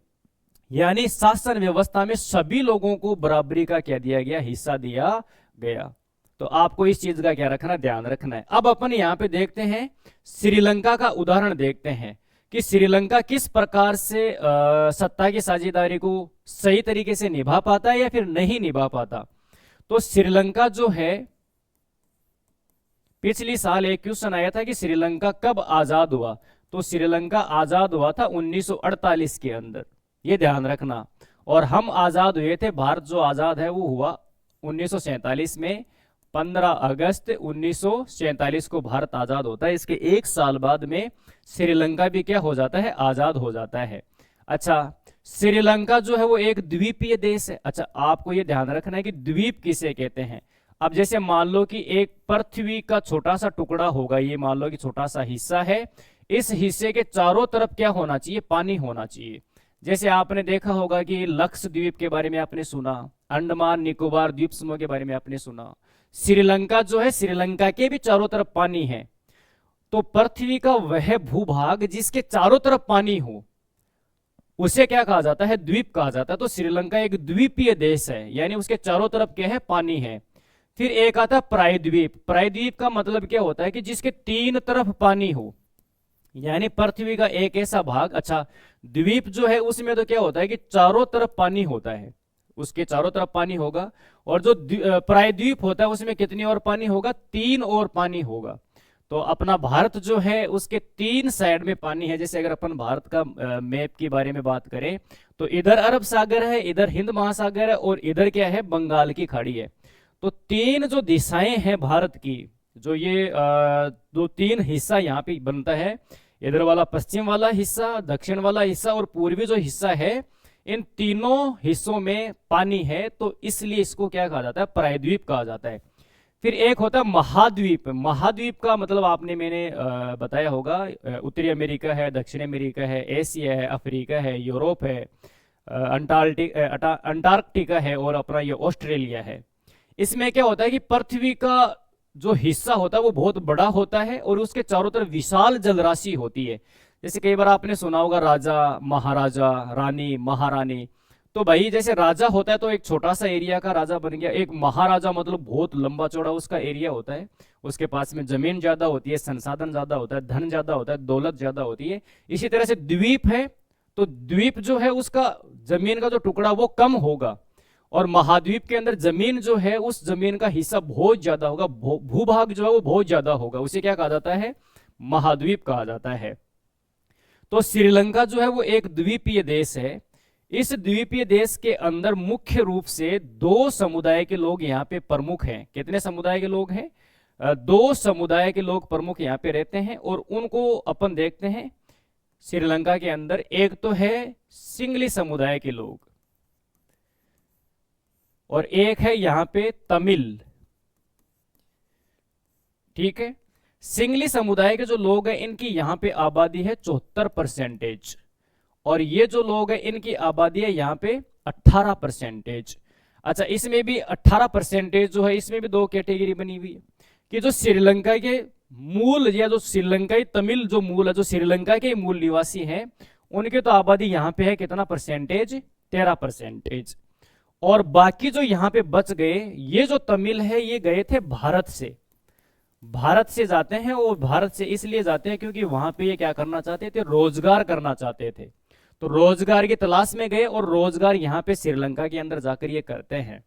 यानी शासन व्यवस्था में सभी लोगों को बराबरी का क्या दिया गया, हिस्सा दिया गया। तो आपको इस चीज का क्या रखना, ध्यान रखना है। अब अपन यहाँ पे देखते हैं श्रीलंका का उदाहरण देखते हैं कि श्रीलंका किस प्रकार से सत्ता की साझेदारी को सही तरीके से निभा पाता है या फिर नहीं निभा पाता। तो श्रीलंका जो है, पिछली साल एक क्वेश्चन आया था कि श्रीलंका कब आजाद हुआ, तो श्रीलंका आजाद हुआ था 1948 के अंदर, ये ध्यान रखना। और हम आजाद हुए थे, भारत जो आजाद है वो हुआ 1947 में 15 अगस्त 1947 को भारत आजाद होता है। इसके एक साल बाद में श्रीलंका भी क्या हो जाता है, आजाद हो जाता है। अच्छा, श्रीलंका जो है वो एक द्वीपीय देश है। अच्छा, आपको ये ध्यान रखना है कि द्वीप किसे कहते हैं। अब जैसे मान लो कि एक पृथ्वी का छोटा सा टुकड़ा होगा, ये मान लो कि छोटा सा हिस्सा है, इस हिस्से के चारों तरफ क्या होना चाहिए, पानी होना चाहिए। जैसे आपने देखा होगा कि लक्षद्वीप के बारे में आपने सुना, अंडमान निकोबार द्वीप समूह के बारे में आपने सुना। श्रीलंका जो है, श्रीलंका के भी चारों तरफ पानी है। तो पृथ्वी का वह भूभाग जिसके चारों तरफ पानी हो उसे क्या कहा जाता है, द्वीप कहा जाता है। तो श्रीलंका एक द्वीपीय देश है, यानी उसके चारों तरफ क्या है, पानी है। फिर एक आता है प्रायद्वीप। प्रायद्वीप का मतलब क्या होता है कि जिसके तीन तरफ पानी हो, यानी पृथ्वी का एक ऐसा भाग। अच्छा, द्वीप जो है उसमें तो क्या होता है कि चारों तरफ पानी होता है, उसके चारों तरफ पानी होगा। और जो प्रायद्वीप होता है उसमें कितनी और पानी होगा, तीन और पानी होगा। तो अपना भारत जो है उसके तीन साइड में पानी है। जैसे अगर अपन भारत का मैप के बारे में बात करें तो इधर अरब सागर है, इधर हिंद महासागर है और इधर क्या है, बंगाल की खाड़ी है। तो तीन जो दिशाएं हैं भारत की, जो ये दो तीन हिस्सा यहाँ पे बनता है, इधर वाला पश्चिम वाला हिस्सा, दक्षिण वाला हिस्सा और पूर्वी जो हिस्सा है, इन तीनों हिस्सों में पानी है। तो इसलिए इसको क्या कहा जाता है, प्रायद्वीप कहा जाता है। फिर एक होता है महाद्वीप। महाद्वीप का मतलब आपने मैंने बताया होगा, उत्तरी अमेरिका है, दक्षिण अमेरिका है, एशिया है, अफ्रीका है, यूरोप है, अंटार्कटिका है और अपना ये ऑस्ट्रेलिया है। इसमें क्या होता है कि पृथ्वी का जो हिस्सा होता है वो बहुत बड़ा होता है और उसके चारों तरफ विशाल जलराशि होती है। जैसे कई बार आपने सुना होगा राजा, महाराजा, रानी, महारानी। तो भाई जैसे राजा होता है तो एक छोटा सा एरिया का राजा बन गया, एक महाराजा मतलब बहुत लंबा चौड़ा उसका एरिया होता है, उसके पास में जमीन ज्यादा होती है, संसाधन ज्यादा होता है, धन ज्यादा होता है, दौलत ज्यादा होती है। इसी तरह से द्वीप है, तो द्वीप जो है उसका जमीन का जो टुकड़ा वो कम होगा और महाद्वीप के अंदर जमीन जो है उस जमीन का हिस्सा बहुत ज्यादा होगा, भूभाग जो है वो बहुत ज्यादा होगा। उसे क्या कहा जाता है, महाद्वीप कहा जाता है। तो श्रीलंका जो है वो एक द्वीपीय देश है। इस द्वीपीय देश के अंदर मुख्य रूप से दो समुदाय के लोग यहाँ पे प्रमुख हैं। कितने समुदाय के लोग हैं, दो समुदाय के लोग प्रमुख यहाँ पे रहते हैं और उनको अपन देखते हैं श्रीलंका के अंदर। एक तो है सिंगली समुदाय के लोग और एक है यहाँ पे तमिल, ठीक है। सिंगली समुदाय के जो लोग हैं इनकी यहाँ पे आबादी है 74% और ये जो लोग हैं इनकी आबादी है यहाँ पे 18%। अच्छा, इसमें भी 18% जो है, इसमें भी दो कैटेगरी बनी हुई है कि जो श्रीलंका के मूल या जो श्रीलंकाई तमिल जो मूल है, जो श्रीलंका के मूल निवासी हैं, उनकी तो आबादी यहाँ पे है कितना परसेंटेज, 13%। और बाकी जो यहाँ पे बच गए, ये जो तमिल है ये गए थे भारत से, भारत से जाते हैं। और भारत से इसलिए जाते हैं क्योंकि वहां पे ये क्या करना चाहते थे, रोजगार करना चाहते थे। तो रोजगार की तलाश में गए और रोजगार यहाँ पे श्रीलंका के अंदर जाकर ये करते हैं।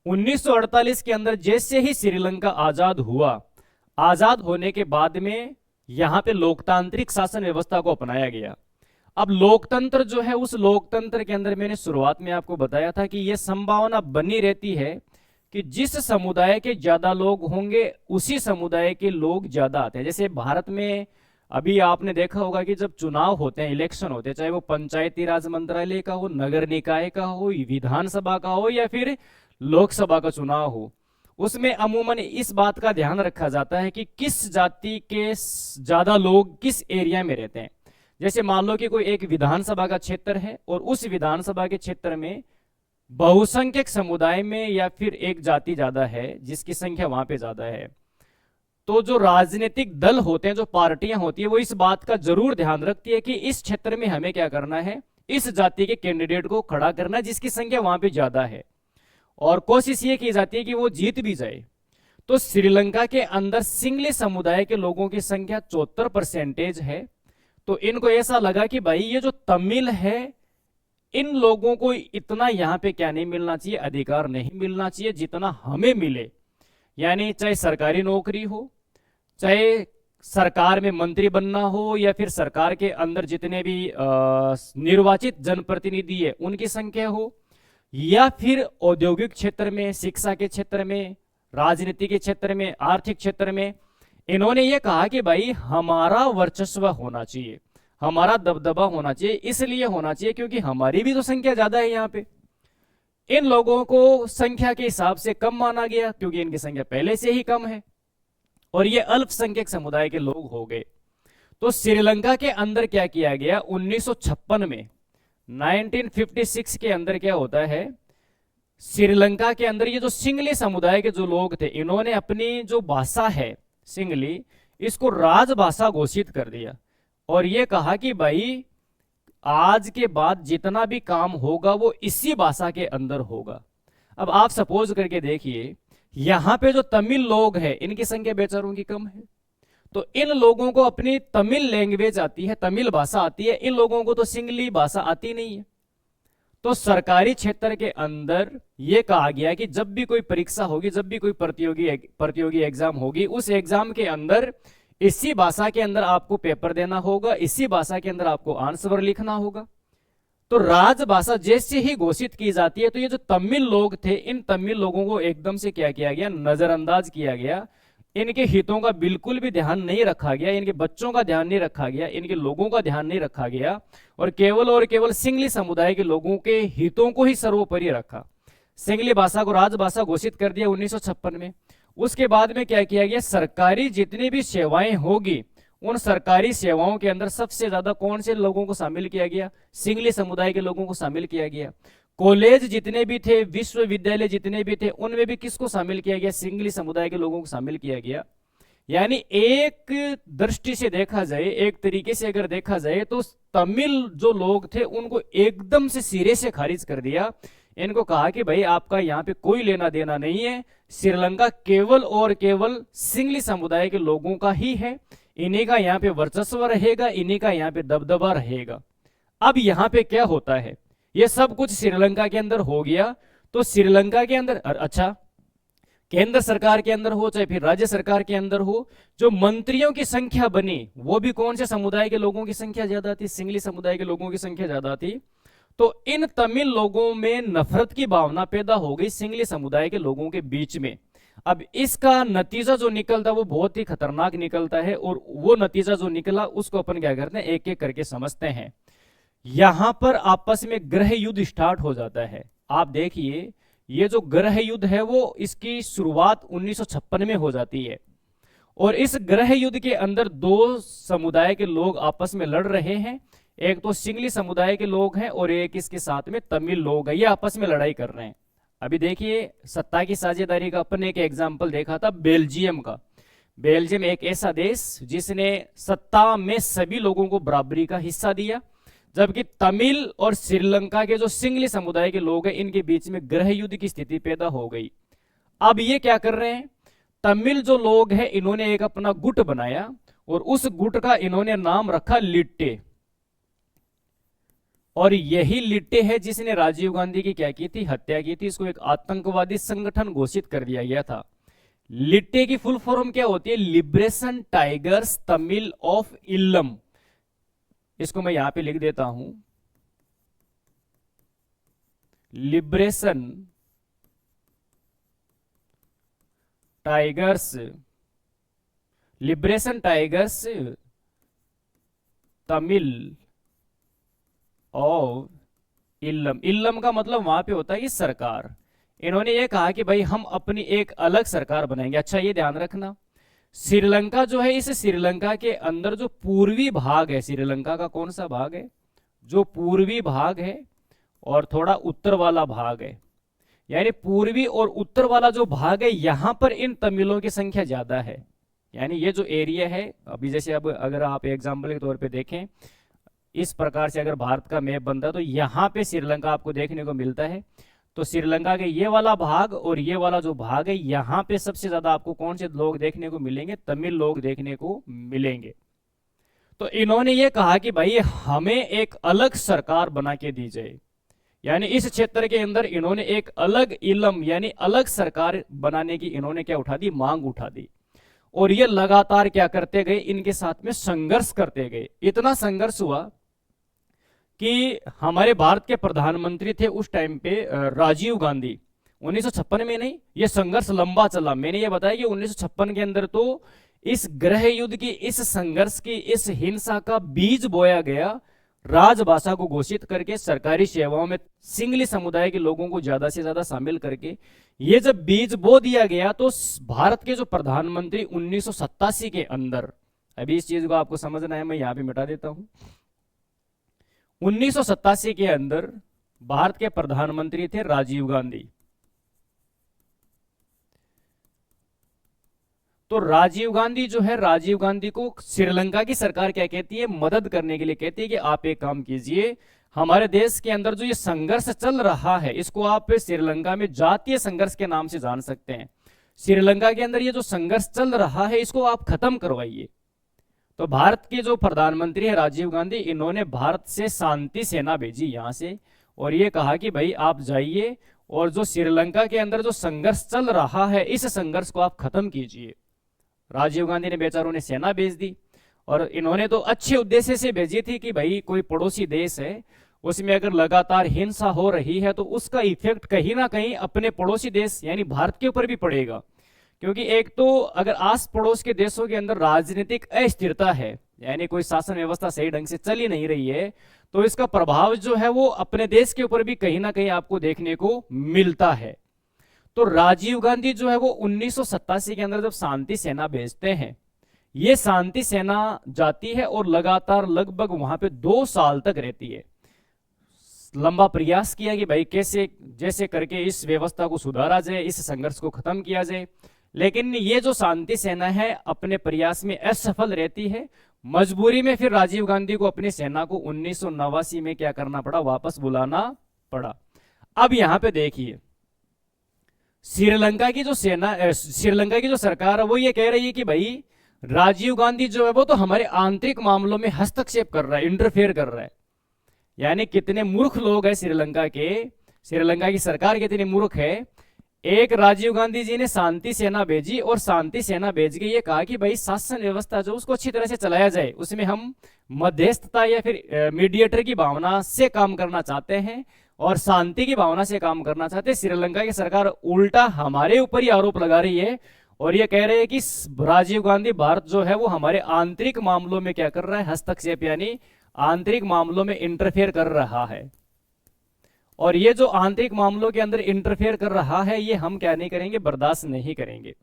1948 के अंदर जैसे ही श्रीलंका आजाद हुआ, आजाद होने के बाद में यहाँ पे लोकतांत्रिक शासन व्यवस्था को अपनाया गया। अब लोकतंत्र जो है, उस लोकतंत्र के अंदर मैंने शुरुआत में आपको बताया था कि यह संभावना बनी रहती है कि जिस समुदाय के ज्यादा लोग होंगे उसी समुदाय के लोग ज्यादा आते हैं। जैसे भारत में अभी आपने देखा होगा कि जब चुनाव होते हैं, इलेक्शन होते हैं, चाहे वो पंचायती राज मंत्रालय का हो, नगर निकाय का हो, विधानसभा का हो या फिर लोकसभा का चुनाव हो, उसमें अमूमन इस बात का ध्यान रखा जाता है कि किस जाति के ज्यादा लोग किस एरिया में रहते हैं। जैसे मान लो कि कोई एक विधानसभा का क्षेत्र है और उस विधानसभा के क्षेत्र में बहुसंख्यक समुदाय में या फिर एक जाति ज्यादा है जिसकी संख्या वहां पे ज्यादा है, तो जो राजनीतिक दल होते हैं, जो पार्टियां होती है, वो इस बात का जरूर ध्यान रखती है कि इस क्षेत्र में हमें क्या करना है, इस जाति के कैंडिडेट को खड़ा करना जिसकी संख्या वहां पे ज्यादा है और कोशिश ये की जाती है कि वो जीत भी जाए। तो श्रीलंका के अंदर सिंगली समुदाय के लोगों की संख्या 74% है। तो इनको ऐसा लगा कि भाई ये जो तमिल है, इन लोगों को इतना यहाँ पे क्या नहीं मिलना चाहिए, अधिकार नहीं मिलना चाहिए जितना हमें मिले। यानी चाहे सरकारी नौकरी हो, चाहे सरकार में मंत्री बनना हो या फिर सरकार के अंदर जितने भी निर्वाचित जनप्रतिनिधि है उनकी संख्या हो, या फिर औद्योगिक क्षेत्र में, शिक्षा के क्षेत्र में, राजनीति के क्षेत्र में, आर्थिक क्षेत्र में। इन्होंने ये कहा कि भाई हमारा वर्चस्व होना चाहिए, हमारा दबदबा होना चाहिए। इसलिए होना चाहिए क्योंकि हमारी भी तो संख्या ज्यादा है यहाँ पे। इन लोगों को संख्या के हिसाब से कम माना गया क्योंकि इनकी संख्या पहले से ही कम है और ये अल्पसंख्यक समुदाय के लोग हो गए। तो श्रीलंका के अंदर क्या किया गया 1956 में, 1956 के अंदर क्या होता है, श्रीलंका के अंदर ये जो सिंगली समुदाय के जो लोग थे, इन्होंने अपनी जो भाषा है सिंगली, इसको राजभाषा घोषित कर दिया और ये कहा कि भाई आज के बाद जितना भी काम होगा वो इसी भाषा के अंदर होगा। अब आप सपोज करके देखिए, यहां पे जो तमिल लोग हैं इनकी संख्या बेचारों की कम है, तो इन लोगों को अपनी तमिल लैंग्वेज आती है, तमिल भाषा आती है, इन लोगों को तो सिंगली भाषा आती नहीं है। तो सरकारी क्षेत्र के अंदर यह कहा गया कि जब भी कोई परीक्षा होगी, जब भी कोई प्रतियोगी एग्जाम होगी, उस एग्जाम के अंदर इसी भाषा के अंदर आपको पेपर देना होगा, इसी भाषा के अंदर आपको आंसर लिखना होगा। तो राजभाषा जैसे ही घोषित की जाती है तो ये जो तमिल लोग थे, इन तमिल लोगों को एकदम से क्या किया गया, नजरअंदाज किया गया। इनके हितों का बिल्कुल भी ध्यान नहीं रखा गया, इनके बच्चों का ध्यान नहीं रखा गया, इनके लोगों का ध्यान नहीं रखा गया और केवल सिंगली समुदाय के लोगों के हितों को ही सर्वोपरि रखा। सिंगली भाषा को राजभाषा घोषित कर दिया 1956 में। उसके बाद में क्या किया गया, सरकारी जितनी भी सेवाएं होगी उन सरकारी सेवाओं के अंदर सबसे ज्यादा कौन से लोगों को शामिल किया गया, सिंगली समुदाय के लोगों को शामिल किया गया। कॉलेज जितने भी थे, विश्वविद्यालय जितने भी थे, उनमें भी किसको शामिल किया गया, सिंगली समुदाय के लोगों को शामिल किया गया। यानी एक दृष्टि से देखा जाए, एक तरीके से अगर देखा जाए तो तमिल जो लोग थे उनको एकदम से सिरे से खारिज कर दिया। इनको कहा कि भाई आपका यहाँ पे कोई लेना देना नहीं है, श्रीलंका केवल और केवल सिंगली समुदाय के लोगों का ही है, इन्हीं का यहाँ पे वर्चस्व रहेगा, इन्हीं का यहाँ पे दबदबा रहेगा। अब यहाँ पे क्या होता है, ये सब कुछ श्रीलंका के अंदर हो गया। तो श्रीलंका के अंदर अच्छा, केंद्र सरकार के अंदर हो चाहे फिर राज्य सरकार के अंदर हो, जो मंत्रियों की संख्या बनी वो भी कौन से समुदाय के लोगों की संख्या ज्यादा थी, सिंगली समुदाय के लोगों की संख्या ज्यादा थी। तो इन तमिल लोगों में नफरत की भावना पैदा हो गई सिंगली समुदाय के लोगों के बीच में। अब इसका नतीजा जो निकलता वो बहुत ही खतरनाक निकलता है और वो नतीजा जो निकला उसको अपन क्या करते हैं, एक एक करके समझते हैं। यहां पर आपस में गृह युद्ध स्टार्ट हो जाता है। आप देखिए, ये जो गृह युद्ध है वो इसकी शुरुआत 1956 में हो जाती है और इस गृह युद्ध के अंदर दो समुदाय के लोग आपस में लड़ रहे हैं। एक तो सिंगली समुदाय के लोग हैं और एक इसके साथ में तमिल लोग हैं, ये आपस में लड़ाई कर रहे हैं। अभी देखिए, सत्ता की साझेदारी का अपन एक एग्जाम्पल देखा था बेल्जियम का। बेल्जियम एक ऐसा देश जिसने सत्ता में सभी लोगों को बराबरी का हिस्सा दिया, जबकि तमिल और श्रीलंका के जो सिंगली समुदाय के लोग हैं इनके बीच में गृह युद्ध की स्थिति पैदा हो गई। अब ये क्या कर रहे हैं, तमिल जो लोग हैं इन्होंने एक अपना गुट बनाया और उस गुट का इन्होंने नाम रखा लिट्टे। और यही लिट्टे है जिसने राजीव गांधी की क्या की थी, हत्या की थी। इसको एक आतंकवादी संगठन घोषित कर दिया गया था। लिट्टे की फुल फॉर्म क्या होती है, liberation tigers Tamil of Eelam. इसको मैं यहां पे लिख देता हूं, liberation tigers, liberation tigers Tamil of Eelam. Eelam का मतलब वहां पे होता है कि सरकार। इन्होंने ये कहा कि भाई हम अपनी एक अलग सरकार बनाएंगे। अच्छा, ये ध्यान रखना, श्रीलंका जो है, इस श्रीलंका के अंदर जो पूर्वी भाग है, श्रीलंका का कौन सा भाग है, जो पूर्वी भाग है और थोड़ा उत्तर वाला भाग है, यानी पूर्वी और उत्तर वाला जो भाग है यहां पर इन तमिलों की संख्या ज्यादा है। यानी ये जो एरिया है, अभी जैसे अब अगर आप एग्जाम्पल के तौर पे देखें, इस प्रकार से अगर भारत का मैप बनता है तो यहाँ पे श्रीलंका आपको देखने को मिलता है। तो श्रीलंका के ये वाला भाग और ये वाला जो भाग है, यहाँ पे सबसे ज्यादा आपको कौन से लोग देखने को मिलेंगे, तमिल लोग देखने को मिलेंगे। तो इन्होंने ये कहा कि भाई हमें एक अलग सरकार बना के दी जाए, यानी इस क्षेत्र के अंदर इन्होंने एक अलग इलम यानी अलग सरकार बनाने की इन्होंने क्या उठा दी, मांग उठा दी। और ये लगातार क्या करते गए, इनके साथ में संघर्ष करते गए। इतना संघर्ष हुआ कि हमारे भारत के प्रधानमंत्री थे उस टाइम पे राजीव गांधी, 1956 में नहीं, ये संघर्ष लंबा चला। मैंने ये बताया कि 1956 के अंदर तो इस गृह युद्ध की, इस संघर्ष की, इस हिंसा का बीज बोया गया। राजभाषा को घोषित करके सरकारी सेवाओं में सिंगली समुदाय के लोगों को ज्यादा से ज्यादा शामिल करके ये जब बीज बो दिया गया, तो भारत के जो प्रधानमंत्री 1987 के अंदर, अभी इस चीज को आपको समझना है, मैं यहां पे मिटा देता हूं। 1987 के अंदर भारत के प्रधानमंत्री थे राजीव गांधी। तो राजीव गांधी जो है, राजीव गांधी को श्रीलंका की सरकार क्या कहती है, मदद करने के लिए कहती है कि आप एक काम कीजिए, हमारे देश के अंदर जो ये संघर्ष चल रहा है, इसको आप श्रीलंका में जातीय संघर्ष के नाम से जान सकते हैं। श्रीलंका के अंदर ये जो संघर्ष चल रहा है, इसको आप खत्म करवाइए। तो भारत के जो प्रधानमंत्री है राजीव गांधी, इन्होंने भारत से शांति सेना भेजी यहां से, और ये कहा कि भाई आप जाइए और जो श्रीलंका के अंदर जो संघर्ष चल रहा है, इस संघर्ष को आप खत्म कीजिए। राजीव गांधी ने बेचारों ने सेना भेज दी, और इन्होंने तो अच्छे उद्देश्य से भेजी थी कि भाई कोई पड़ोसी देश है, उसमें अगर लगातार हिंसा हो रही है तो उसका इफेक्ट कहीं ना कहीं अपने पड़ोसी देश यानी भारत के ऊपर भी पड़ेगा। क्योंकि एक तो अगर आस पड़ोस के देशों के अंदर राजनीतिक अस्थिरता है, यानी कोई शासन व्यवस्था सही ढंग से चल ही नहीं रही है, तो इसका प्रभाव जो है वो अपने देश के ऊपर भी कहीं ना कहीं आपको देखने को मिलता है। तो राजीव गांधी जो है वो 1987 के अंदर जब शांति सेना भेजते हैं, ये शांति सेना जाती है और लगातार लगभग वहां पे 2 साल तक रहती है। लंबा प्रयास किया कि भाई कैसे जैसे करके इस व्यवस्था को सुधारा जाए, इस संघर्ष को खत्म किया जाए, लेकिन ये जो शांति सेना है अपने प्रयास में असफल रहती है। मजबूरी में फिर राजीव गांधी को अपनी सेना को 1989 में क्या करना पड़ा, वापस बुलाना पड़ा। अब यहां पे देखिए, श्रीलंका की जो सेना, श्रीलंका की जो सरकार है वो ये कह रही है कि भाई राजीव गांधी जो है वो तो हमारे आंतरिक मामलों में हस्तक्षेप कर रहा है, इंटरफेयर कर रहा है। यानी कितने मूर्ख लोग हैं श्रीलंका के, श्रीलंका की सरकार कितनी मूर्ख है। एक राजीव गांधी जी ने शांति सेना भेजी, और शांति सेना भेज के ये कहा कि भाई शासन व्यवस्था जो उसको अच्छी तरह से चलाया जाए, उसमें हम मध्यस्थता या फिर मीडिएटर की भावना से काम करना चाहते हैं और शांति की भावना से काम करना चाहते हैं। श्रीलंका की सरकार उल्टा हमारे ऊपर ही आरोप लगा रही है और ये कह रहे हैं कि राजीव गांधी भारत जो है वो हमारे आंतरिक मामलों में क्या कर रहा है, हस्तक्षेप यानी आंतरिक मामलों में इंटरफेयर कर रहा है। और ये जो आंतरिक मामलों के अंदर इंटरफेयर कर रहा है, ये हम क्या नहीं करेंगे, बर्दाश्त नहीं करेंगे।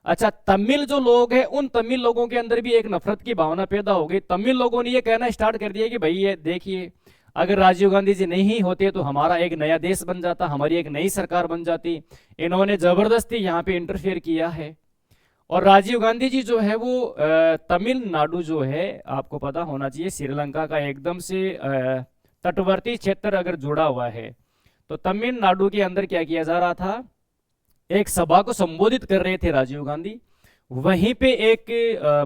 अच्छा, तमिल जो लोग हैं, उन तमिल लोगों के अंदर भी एक नफरत की भावना पैदा हो गई। तमिल लोगों ने ये कहना स्टार्ट कर दिया कि भाई ये देखिए, अगर राजीव गांधी जी नहीं होते तो हमारा एक नया देश बन जाता, हमारी एक नई सरकार बन जाती। इन्होंने जबरदस्ती यहाँ पे इंटरफेयर किया है। और राजीव गांधी जी जो है वो तमिलनाडु जो है, आपको पता होना चाहिए श्रीलंका का एकदम से तटवर्ती क्षेत्र अगर जुड़ा हुआ है, तो तमिलनाडु के अंदर क्या किया जा रहा था, एक सभा को संबोधित कर रहे थे राजीव गांधी। वहीं पे एक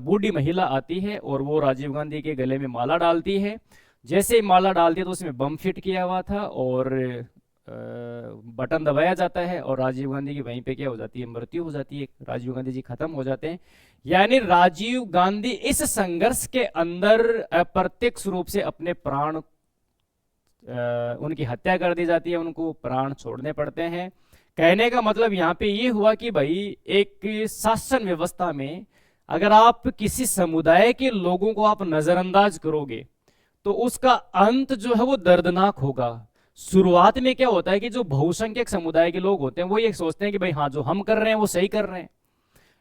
बूढ़ी महिला आती है और वो राजीव गांधी के गले में माला डालती है। जैसे ही माला डालती है तो उसमें बम फिट किया हुआ था और बटन दबाया जाता है और राजीव गांधी की वहीं पे क्या हो जाती है, मृत्यु हो जाती है। राजीव गांधी जी खत्म हो जाते हैं। यानी राजीव गांधी इस संघर्ष के अंदर अप्रत्यक्ष रूप से अपने प्राण, उनकी हत्या कर दी जाती है, उनको प्राण छोड़ने पड़ते हैं। कहने का मतलब यहाँ पे ये हुआ कि भाई एक शासन व्यवस्था में अगर आप किसी समुदाय के लोगों को आप नजरअंदाज करोगे तो उसका अंत जो है वो दर्दनाक होगा। शुरुआत में क्या होता है कि जो बहुसंख्यक समुदाय के लोग होते हैं वो ये सोचते हैं कि भाई हाँ, जो हम कर रहे हैं वो सही कर रहे हैं,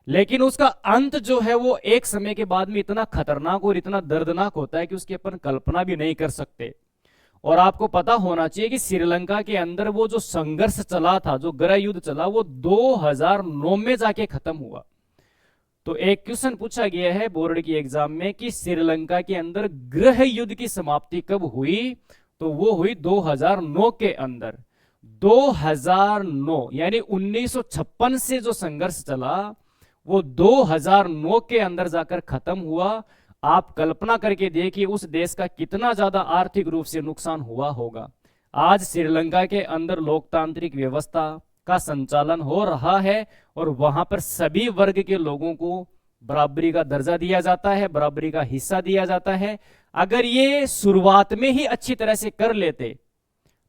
लेकिन उसका अंत जो है वो एक समय के बाद में इतना खतरनाक और इतना दर्दनाक होता है कि उसकी अपन कल्पना भी नहीं कर सकते। और आपको पता होना चाहिए कि श्रीलंका के अंदर वो जो संघर्ष चला था, जो गृह युद्ध चला, वो 2009 में जाके खत्म हुआ। तो एक क्वेश्चन पूछा गया है बोर्ड की एग्जाम में कि श्रीलंका के अंदर गृह युद्ध की समाप्ति कब हुई, तो वो हुई 2009 के अंदर। 2009 यानी 1956 से जो संघर्ष चला वो 2009 के अंदर जाकर खत्म हुआ। आप कल्पना करके देखिए उस देश का कितना ज्यादा आर्थिक रूप से नुकसान हुआ होगा। आज श्रीलंका के अंदर लोकतांत्रिक व्यवस्था का संचालन हो रहा है और वहां पर सभी वर्ग के लोगों को बराबरी का दर्जा दिया जाता है, बराबरी का हिस्सा दिया जाता है। अगर ये शुरुआत में ही अच्छी तरह से कर लेते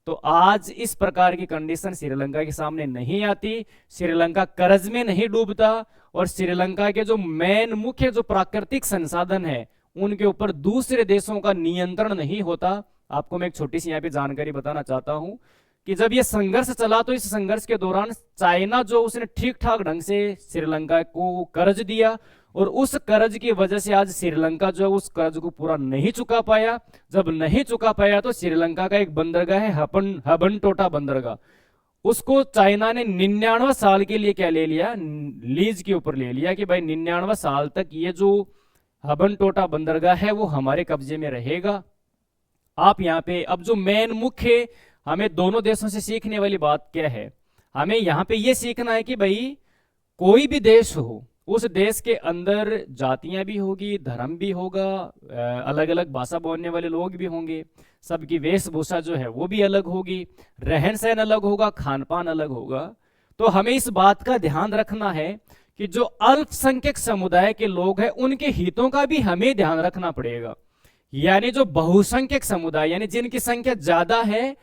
तो आज इस प्रकार की कंडीशन श्रीलंका के सामने नहीं आती, श्रीलंका कर्ज में नहीं डूबता, और श्रीलंका के जो मेन मुख्य जो प्राकृतिक संसाधन है उनके ऊपर दूसरे देशों का नियंत्रण नहीं होता। आपको मैं एक छोटी सी यहाँ पे जानकारी बताना चाहता हूं कि जब ये संघर्ष चला तो इस संघर्ष के दौरान चाइना जो उसने ठीक ठाक ढंग से श्रीलंका को कर्ज दिया, और उस कर्ज की वजह से आज श्रीलंका जो है उस कर्ज को पूरा नहीं चुका पाया। जब नहीं चुका पाया तो श्रीलंका का एक बंदरगाह है हबनटोटा बंदरगाह, उसको चाइना ने 99 साल के लिए क्या ले लिया, लीज के ऊपर ले लिया कि भाई 99 साल तक ये जो हबनटोटा बंदरगाह है वो हमारे कब्जे में रहेगा। आप यहाँ पे अब जो मेन मुख्य हमें दोनों देशों से सीखने वाली बात क्या है, हमें यहाँ पे ये सीखना है कि भाई कोई भी देश हो, उस देश के अंदर जातियां भी होगी, धर्म भी होगा, अलग अलग भाषा बोलने वाले लोग भी होंगे, सबकी वेशभूषा जो है वो भी अलग होगी, रहन सहन अलग होगा, खान पान अलग होगा। तो हमें इस बात का ध्यान रखना है कि जो अल्पसंख्यक समुदाय के लोग हैं उनके हितों का भी हमें ध्यान रखना पड़ेगा। यानी जो बहुसंख्यक समुदाय यानी जिनकी संख्या ज्यादा है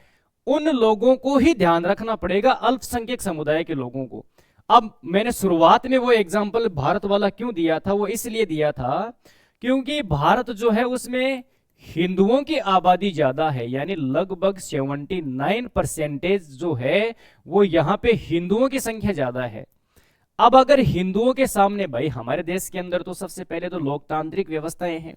उन लोगों को ही ध्यान रखना पड़ेगा, अल्पसंख्यक समुदाय के लोगों को। अब मैंने शुरुआत में वो एग्जाम्पल भारत वाला क्यों दिया था, वो इसलिए दिया था क्योंकि भारत जो है उसमें हिंदुओं की आबादी ज्यादा है, यानी लगभग 79% जो है वो यहाँ पे हिंदुओं की संख्या ज्यादा है। अब अगर हिंदुओं के सामने, भाई हमारे देश के अंदर तो सबसे पहले तो लोकतांत्रिक व्यवस्थाएं हैं,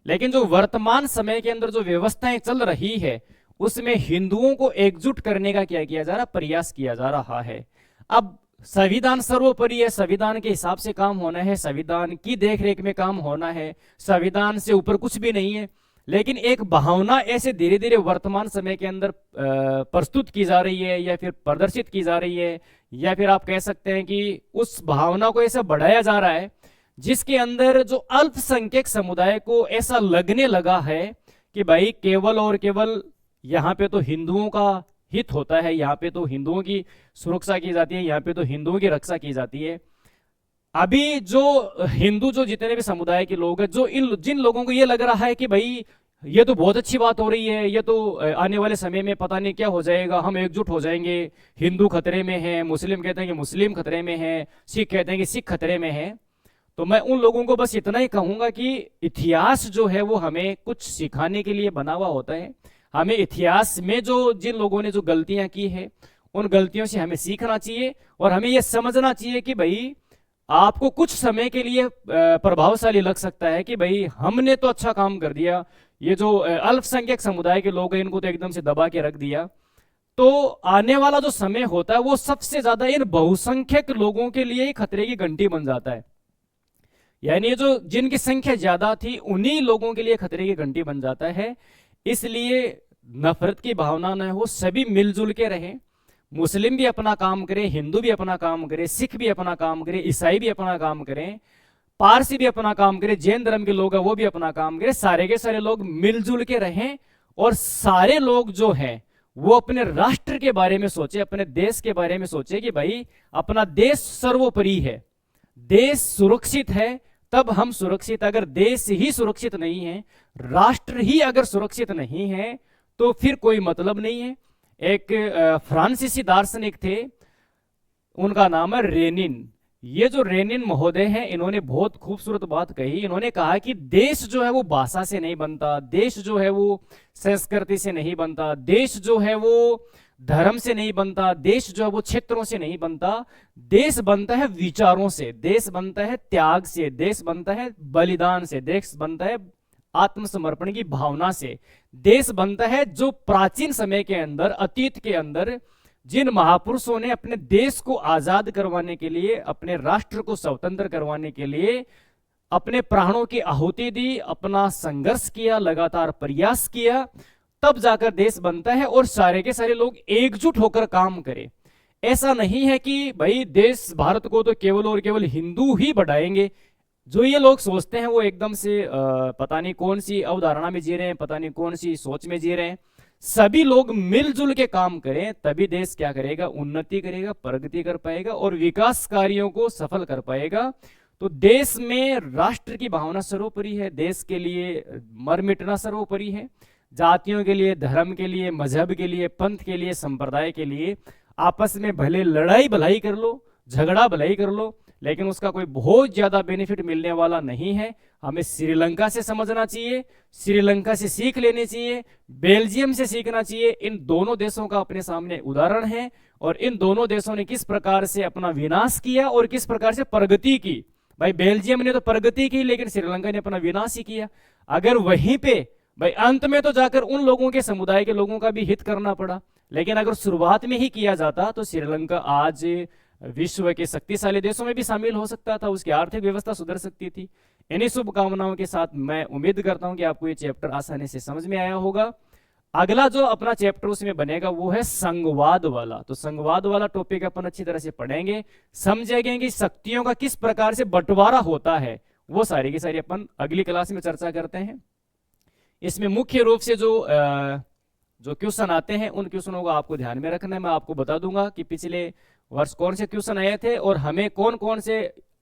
लेकिन जो वर्तमान समय के अंदर जो व्यवस्थाएं चल रही है उसमें हिंदुओं को एकजुट करने का क्या किया जा रहा, प्रयास किया जा रहा है। अब संविधान सर्वोपरि है, संविधान के हिसाब से काम होना है, संविधान की देखरेख में काम होना है, संविधान से ऊपर कुछ भी नहीं है। लेकिन एक भावना ऐसे धीरे धीरे वर्तमान समय के अंदर प्रस्तुत की जा रही है या फिर प्रदर्शित की जा रही है, या फिर आप कह सकते हैं कि उस भावना को ऐसा बढ़ाया जा रहा है जिसके अंदर जो अल्पसंख्यक समुदाय को ऐसा लगने लगा है कि भाई केवल और केवल यहाँ पे तो हिंदुओं का हित होता है, यहाँ पे तो हिंदुओं की सुरक्षा की जाती है, यहाँ पे तो हिंदुओं की रक्षा की जाती है। अभी जो हिंदू जो जितने भी समुदाय के लोग हैं, जो जिन लोगों को ये लग रहा है कि भाई ये तो बहुत अच्छी बात हो रही है, ये तो आने वाले समय में पता नहीं क्या हो जाएगा, हम एकजुट हो जाएंगे, हिंदू खतरे में है, मुस्लिम कहते हैं कि मुस्लिम खतरे में है, सिख कहते हैं कि सिख खतरे में है। तो मैं उन लोगों को बस इतना ही कहूंगा कि इतिहास जो है वो हमें कुछ सिखाने के लिए बना हुआ होता है। हमें इतिहास में जो जिन लोगों ने जो गलतियां की है उन गलतियों से हमें सीखना चाहिए, और हमें यह समझना चाहिए कि भाई आपको कुछ समय के लिए प्रभावशाली लग सकता है कि भाई हमने तो अच्छा काम कर दिया, ये जो अल्पसंख्यक समुदाय के लोग हैं इनको तो एकदम से दबा के रख दिया। तो आने वाला जो समय होता है वो सबसे ज्यादा इन बहुसंख्यक लोगों के लिए ही खतरे की घंटी बन जाता है। यानी जो जिनकी संख्या ज्यादा थी उन्हीं लोगों के लिए खतरे की घंटी बन जाता है। इसलिए नफरत की भावना न हो, सभी मिलजुल के रहें, मुस्लिम भी अपना काम करें, हिंदू भी अपना काम करें, सिख भी अपना काम करें, ईसाई भी अपना काम करें, पारसी भी अपना काम करें, जैन धर्म के लोग हैं वो भी अपना काम करें, सारे के सारे लोग मिलजुल के रहें, और सारे लोग जो हैं वो अपने राष्ट्र के बारे में सोचे, अपने देश के बारे में सोचे कि भाई अपना देश सर्वोपरि है, देश सुरक्षित है तब हम सुरक्षित। अगर देश ही सुरक्षित नहीं है, राष्ट्र ही अगर सुरक्षित नहीं है तो फिर कोई मतलब नहीं है। एक फ्रांसीसी दार्शनिक थे, उनका नाम है रेनिन। ये जो रेनिन महोदय हैं इन्होंने बहुत खूबसूरत बात कही। इन्होंने कहा कि देश जो है वो भाषा से नहीं बनता, देश जो है वो संस्कृति से नहीं बनता, देश जो है वो धर्म से नहीं बनता, देश जो है वो क्षेत्रों से नहीं बनता, देश बनता है विचारों से, देश बनता है त्याग से, देश बनता है बलिदान से, देश बनता है आत्मसमर्पण की भावना से, देश बनता है जो प्राचीन समय के अंदर, अतीत के अंदर जिन महापुरुषों ने अपने देश को आजाद करवाने के लिए, अपने राष्ट्र को स्वतंत्र करवाने के लिए अपने प्राणों की आहुति दी, अपना संघर्ष किया, लगातार प्रयास किया, तब जाकर देश बनता है और सारे के सारे लोग एकजुट होकर काम करें। ऐसा नहीं है कि भाई देश भारत को तो केवल और केवल हिंदू ही बढ़ाएंगे। जो ये लोग सोचते हैं वो एकदम से पता नहीं कौन सी अवधारणा में जी रहे हैं, पता नहीं कौन सी सोच में जी रहे हैं। सभी लोग मिलजुल के काम करें तभी देश क्या करेगा, उन्नति करेगा, प्रगति कर पाएगा और विकास कार्यों को सफल कर पाएगा। तो देश में राष्ट्र की भावना सर्वोपरि है, देश के लिए मर मिटना सर्वोपरि है, जातियों के लिए, धर्म के लिए, मजहब के लिए, पंथ के लिए, संप्रदाय के लिए आपस में भले लड़ाई भलाई कर लो, झगड़ा भलाई कर लो, लेकिन उसका कोई बहुत ज्यादा बेनिफिट मिलने वाला नहीं है। हमें श्रीलंका से समझना चाहिए, श्रीलंका से सीख लेनी चाहिए, बेल्जियम से सीखना चाहिए। इन दोनों देशों का अपने सामने उदाहरण है और इन दोनों देशों ने किस प्रकार से अपना विनाश किया और किस प्रकार से प्रगति की। भाई बेल्जियम ने तो प्रगति की, लेकिन श्रीलंका ने अपना विनाश ही किया। अगर वहीं पे भाई अंत में तो जाकर उन लोगों के समुदाय के लोगों का भी हित करना पड़ा, लेकिन अगर शुरुआत में ही किया जाता तो श्रीलंका आज विश्व के शक्तिशाली देशों में भी शामिल हो सकता था, उसकी आर्थिक व्यवस्था सुधर सकती थी। इन्हीं शुभकामनाओं के साथ मैं उम्मीद करता हूं कि आपको ये चैप्टर आसानी से समझ में आया होगा। अगला जो अपना चैप्टर उसमें बनेगा वो है संघवाद वाला। तो संघवाद वाला टॉपिक अपन अच्छी तरह से पढ़ेंगे, समझेंगे कि शक्तियों का किस प्रकार से बंटवारा होता है, वो सारी की सारी अपन अगली क्लास में चर्चा करते हैं। इसमें मुख्य रूप से जो क्वेश्चन आते हैं उन क्वेश्चनों को आपको ध्यान में रखना है। मैं आपको बता दूंगा कि पिछले वर्ष कौन से क्वेश्चन आए थे और हमें कौन कौन से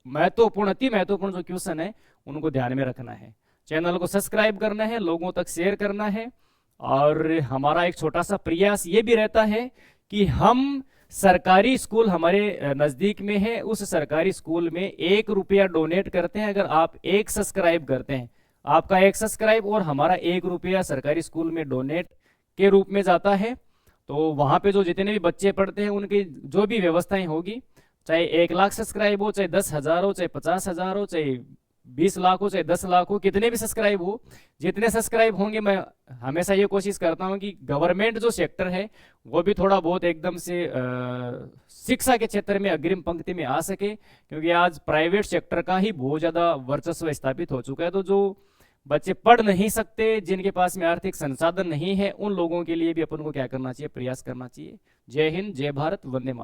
महत्वपूर्ण, अति महत्वपूर्ण जो क्वेश्चन है उनको ध्यान में रखना है। चैनल को सब्सक्राइब करना है, लोगों तक शेयर करना है, और हमारा एक छोटा सा प्रयास ये भी रहता है कि हम सरकारी स्कूल हमारे नज़दीक में है, उस सरकारी स्कूल में 1 रुपया डोनेट करते हैं। अगर आप 1 सब्सक्राइब करते हैं, आपका 1 सब्सक्राइब और हमारा 1 रुपया सरकारी स्कूल में डोनेट के रूप में जाता है, तो वहाँ पे जो जितने भी बच्चे पढ़ते हैं उनकी जो भी व्यवस्थाएं होगी, चाहे 1 लाख सब्सक्राइब हो, चाहे 10,000 हो, चाहे 50,000 हो, चाहे 20 लाख हो, चाहे 10 लाख हो, कितने भी सब्सक्राइब हो, जितने सब्सक्राइब होंगे, मैं हमेशा ये कोशिश करता हूँ कि गवर्नमेंट जो सेक्टर है वो भी थोड़ा बहुत एकदम से शिक्षा के क्षेत्र में अग्रिम पंक्ति में आ सके, क्योंकि आज प्राइवेट सेक्टर का ही बहुत ज़्यादा वर्चस्व स्थापित हो चुका है। तो जो बच्चे पढ़ नहीं सकते, जिनके पास में आर्थिक संसाधन नहीं है, उन लोगों के लिए भी अपन को क्या करना चाहिए, प्रयास करना चाहिए। जय हिंद, जय भारत, वंदे मातरम।